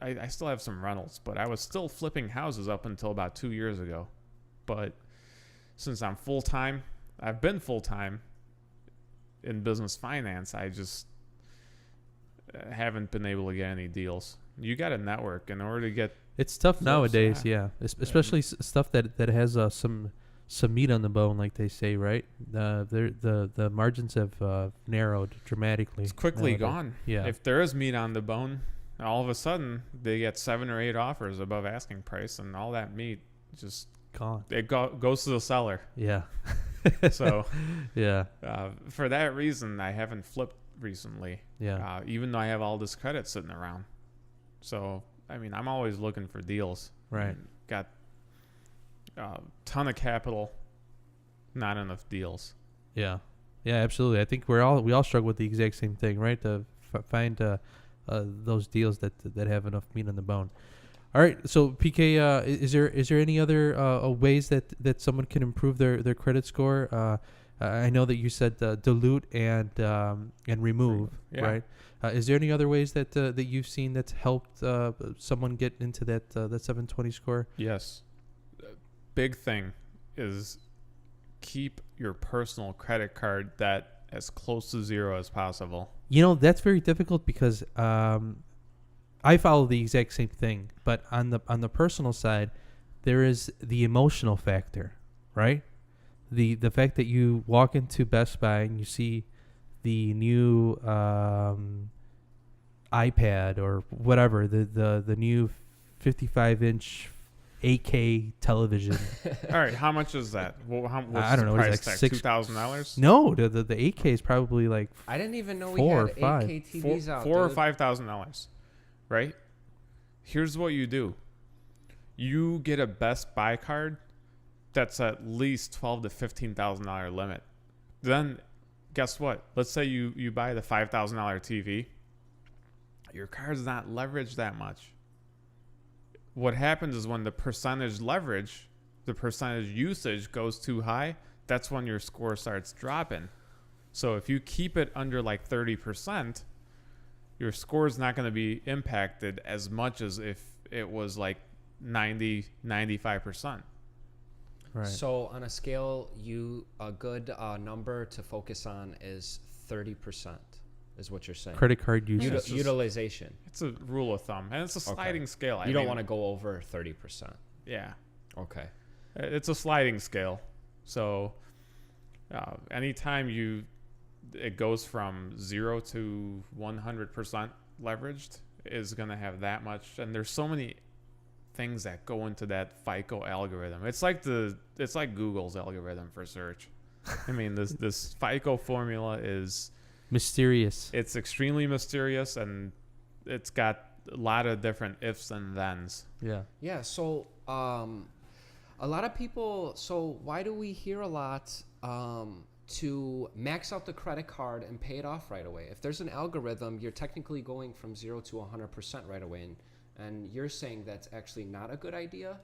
have some rentals, but I was still flipping houses up until about 2 years ago. But since I'm full-time, I've been full-time in business finance, I just haven't been able to get any deals. You got to network in order to get. It's tough Flips, nowadays, yeah. yeah. Especially stuff that has some meat on the bone, like they say, right? The margins have narrowed dramatically. It's quickly nowadays. gone. Yeah. If there is meat on the bone, all of a sudden they get 7 or 8 offers above asking price, and all that meat just Gone. goes to the seller. Yeah. So Yeah. for that reason, I haven't flipped recently. Yeah. Even though I have all this credit sitting around. So I mean, I'm always looking for deals. Right. Got a ton of capital, not enough deals. Yeah. Yeah, absolutely. I think we all struggle with the exact same thing, right? To find those deals that have enough meat on the bone. All right. So PK, is there any other ways that someone can improve their credit score? I know that you said dilute and remove, Yeah. right? Is there any other ways that you've seen that's helped someone get into that 720 score? Yes. Big thing is keep your personal credit card debt as close to zero as possible. You know, that's very difficult because I follow the exact same thing, but on the personal side, there is the emotional factor, right? The fact that you walk into Best Buy and you see the new iPad or whatever, the new 55-inch 8K television. All right, how much is that? Well, what's I don't know. the It's price like tag? $2,000? No, the 8K is probably like I didn't even know we 4 or had 5. 8K TVs out. $4,000 or dude. $5,000, right? Here's what you do: you get a Best Buy card that's at least $12,000 to $15,000 limit. Then, guess what? Let's say you buy the $5,000 TV. Your card's not leveraged that much. What happens is when the percentage leverage, the percentage usage goes too high, that's when your score starts dropping. So if you keep it under like 30%, your score is not going to be impacted as much as if it was like 90, 95%. right. So on a scale, a good number to focus on is 30%, is what you're saying. Credit card usage. It's just- Utilization. It's a rule of thumb, and it's a sliding scale. You don't want to go over 30%. Yeah, Okay. it's a sliding scale. So anytime it goes from 0 to 100% leveraged, is going to have that much. And there's so many things that go into that FICO algorithm. It's like Google's algorithm for search. I mean, this FICO formula is mysterious. It's extremely mysterious, and it's got a lot of different ifs and thens. Yeah. So a lot of people. So why do we hear a lot to max out the credit card and pay it off right away? If there's an algorithm, you're technically going from 0 to 100% right away, and you're saying that's actually not a good idea.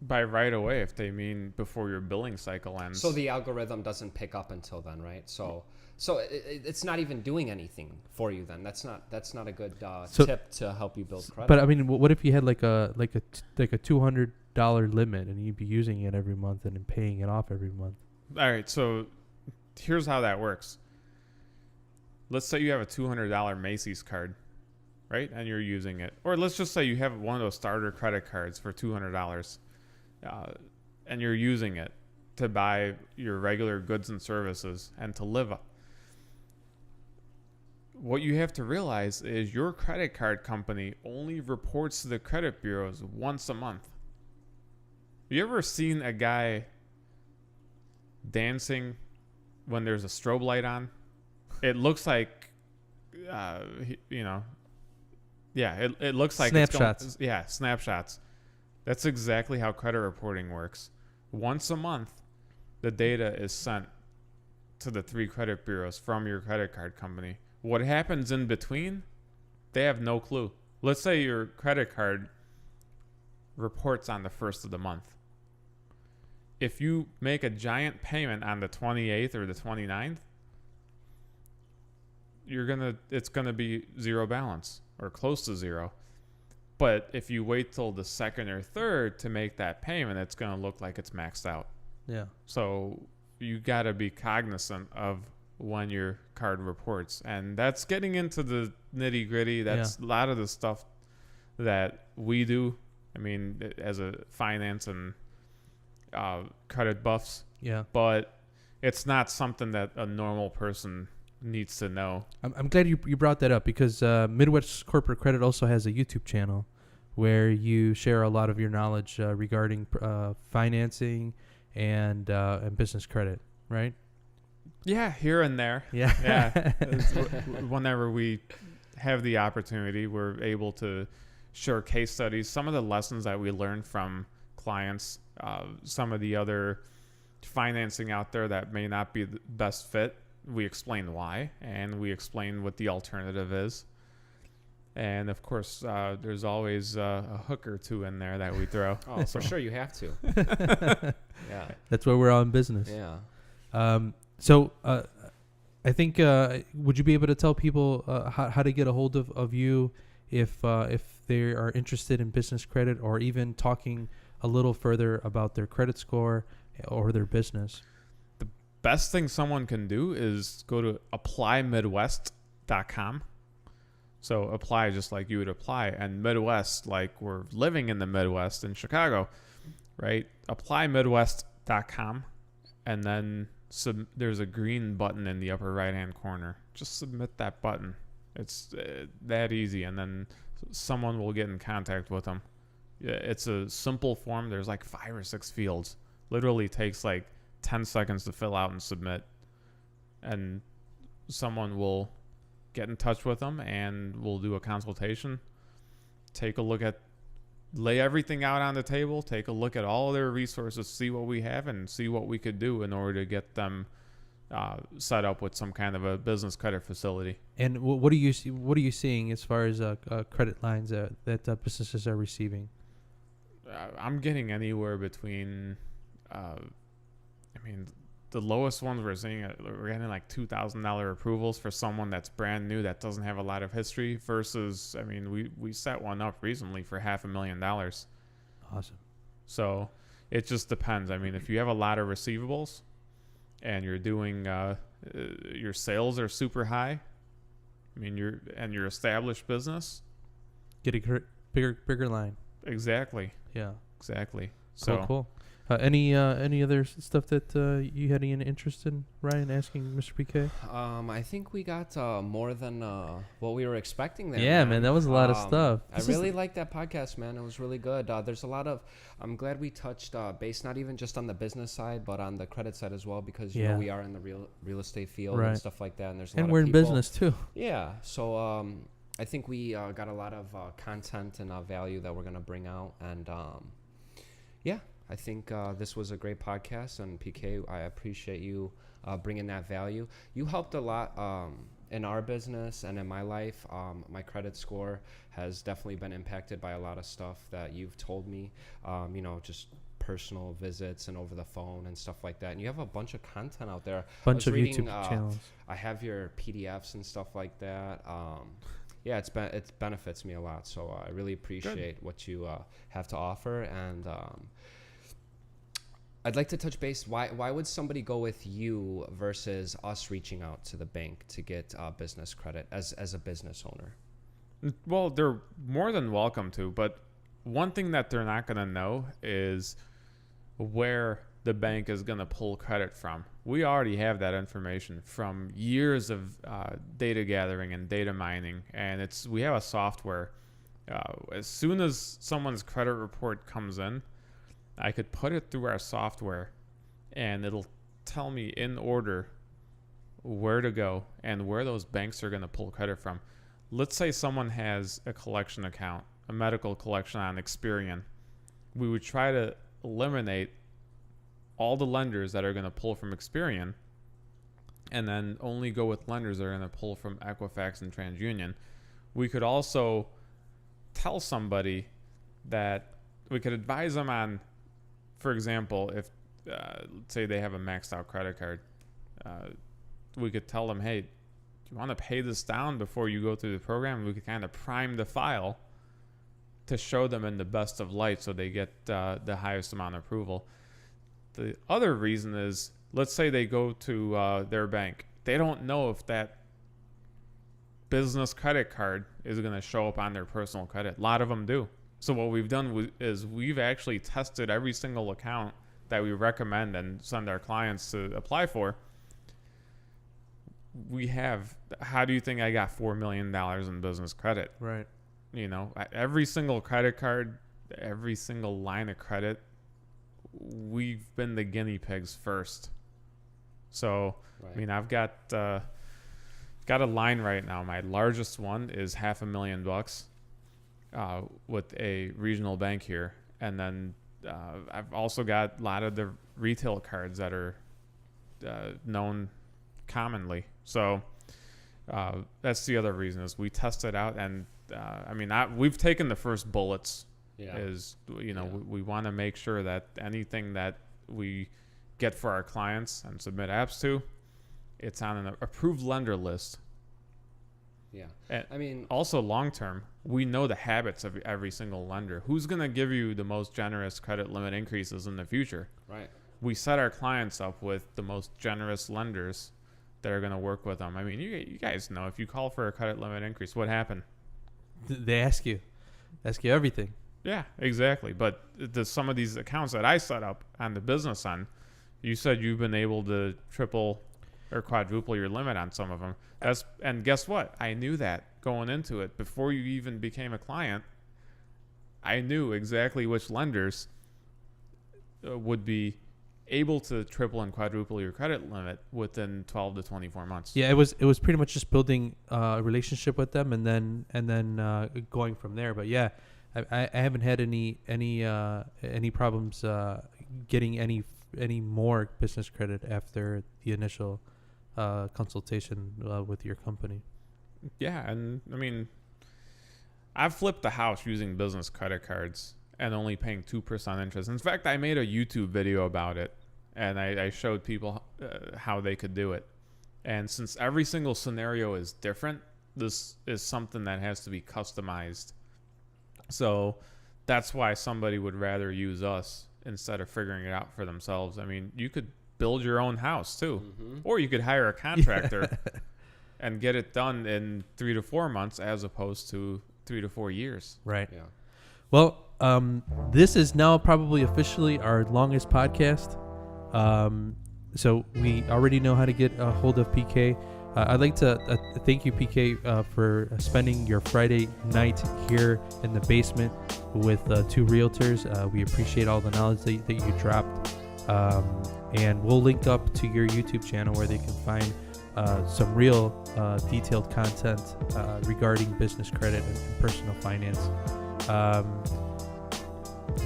By right away, if they mean before your billing cycle ends. So the algorithm doesn't pick up until then, right? So it's not even doing anything for you then. That's not a good tip to help you build credit. But I mean, what if you had like a $200 limit and you'd be using it every month and then paying it off every month? All right, so here's how that works. Let's say you have a $200 Macy's card, right? And you're using it. Or let's just say you have one of those starter credit cards for $200. And you're using it to buy your regular goods and services and to live up. What you have to realize is your credit card company only reports to the credit bureaus once a month. You ever seen a guy dancing when there's a strobe light on? It looks like, it looks like snapshots. Snapshots. That's exactly how credit reporting works. Once a month, the data is sent to the 3 credit bureaus from your credit card company. What happens in between, they have no clue. Let's say your credit card reports on the 1st of the month. If you make a giant payment on the 28th or the 29th, it's gonna be zero balance or close to zero. But if you wait till the 2nd or 3rd to make that payment, it's going to look like it's maxed out. Yeah. So you got to be cognizant of when your card reports. And that's getting into the nitty gritty. That's a lot of the stuff that we do. I mean, as a finance and credit buffs. Yeah. But it's not something that a normal person needs to know. I'm glad you brought that up because Midwest Corporate Credit also has a YouTube channel where you share a lot of your knowledge regarding financing and business credit, right? Yeah, here and there. Yeah. Whenever we have the opportunity, we're able to share case studies, some of the lessons that we learned from clients, some of the other financing out there that may not be the best fit. We explain why, and we explain what the alternative is. And, of course, there's always a hook or two in there that we throw. Oh, for sure, you have to. Yeah. That's why we're on business. Yeah. So I think, would you be able to tell people how to get a hold of you if they are interested in business credit or even talking a little further about their credit score or their business? Best thing someone can do is go to applymidwest.com. So apply just like you would apply, and Midwest like we're living in the Midwest in Chicago, right? Applymidwest.com, and then there's a green button in the upper right hand corner. Just submit that button. It's that easy, and then someone will get in contact with them. It's a simple form. There's like 5 or 6 fields. Literally takes like 10 seconds to fill out and submit, and someone will get in touch with them and we'll do a consultation, take a look at, lay everything out on the table, take a look at all their resources, see what we have and see what we could do in order to get them set up with some kind of a business credit facility. And what are you seeing as far as credit lines that businesses are receiving? I'm getting anywhere between the lowest ones we're seeing, we're getting like $2,000 approvals for someone that's brand new that doesn't have a lot of history versus, we set one up recently for $500,000. Awesome. So it just depends. If you have a lot of receivables and you're doing, your sales are super high, you're established business. Get a bigger line. Exactly. Yeah. Exactly. Cool. Any other stuff that you had any interest in, Ryan, asking Mr. PK? I think we got more than what we were expecting there. Yeah, man, that was a lot of stuff. I really liked that podcast, man. It was really good. There's a lot of. I'm glad we touched base, not even just on the business side, but on the credit side as well, because you know we are in the real estate field and stuff like that, and there's a lot of we're in people. business too. Yeah, so I think we got a lot of content and value that we're gonna bring out, and yeah. I think this was a great podcast, and PK, I appreciate you bringing that value. You helped a lot in our business and in my life. My credit score has definitely been impacted by a lot of stuff that you've told me, just personal visits and over the phone and stuff like that. And you have a bunch of content out there. Bunch of YouTube channels. I have your PDFs and stuff like that. Yeah, it benefits me a lot. So I really appreciate what you have to offer. And I'd like to touch base. Why would somebody go with you versus us reaching out to the bank to get business credit as a business owner? Well, they're more than welcome to, but one thing that they're not going to know is where the bank is going to pull credit from. We already have that information from years of data gathering and data mining, and we have a software. As soon as someone's credit report comes in, I could put it through our software, and it'll tell me in order where to go and where those banks are going to pull credit from. Let's say someone has a collection account, a medical collection on Experian. We would try to eliminate all the lenders that are going to pull from Experian, and then only go with lenders that are going to pull from Equifax and TransUnion. We could also tell somebody that we could advise them on, for example, if let's say they have a maxed out credit card, we could tell them, hey, do you want to pay this down before you go through the program? We could kind of prime the file to show them in the best of light so they get the highest amount of approval. The other reason is, let's say they go to their bank. They don't know if that business credit card is going to show up on their personal credit. A lot of them do. So what we've done is we've actually tested every single account that we recommend and send our clients to apply for. We have, how do you think I got $4 million in business credit? Right. Every single credit card, every single line of credit, we've been the guinea pigs first. So, right. I've got a line right now. My largest one is $500,000. With a regional bank here, and then I've also got a lot of the retail cards that are known commonly. So that's the other reason, is we test it out, and we've taken the first bullets. We want to make sure that anything that we get for our clients and submit apps to, it's on an approved lender list. Yeah. And also long term, we know the habits of every single lender. Who's going to give you the most generous credit limit increases in the future? Right. We set our clients up with the most generous lenders that are going to work with them. You guys know, if you call for a credit limit increase, what happened? They ask you everything. Yeah, exactly. But some of these accounts that I set up on the business end, you said you've been able to triple or quadruple your limit on some of them. And guess what? I knew that going into it. Before you even became a client, I knew exactly which lenders would be able to triple and quadruple your credit limit within 12 to 24 months. Yeah, it was pretty much just building a relationship with them and then going from there. But yeah, I haven't had any problems getting any more business credit after the initial consultation with your company. Yeah, and I've flipped the house using business credit cards and only paying 2% interest. In fact, I made a YouTube video about it, and I showed people how they could do it. And since every single scenario is different, this is something that has to be customized. So that's why somebody would rather use us instead of figuring it out for themselves. You could build your own house too, or you could hire a contractor and get it done in 3 to 4 months as opposed to 3 to 4 years. Right. Yeah. Well, this is now probably officially our longest podcast. So we already know how to get a hold of PK. I'd like to thank you, PK, for spending your Friday night here in the basement with two realtors. We appreciate all the knowledge that you dropped. And we'll link up to your YouTube channel where they can find some real detailed content regarding business credit and personal finance.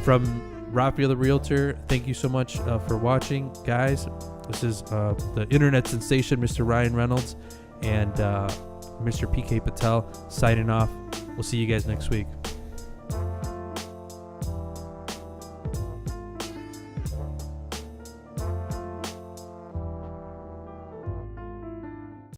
From Ralphie the Realtor, thank you so much for watching, guys. This is the internet sensation, Mr. Ryan Reynolds, and Mr. PK Patel signing off. We'll see you guys next week.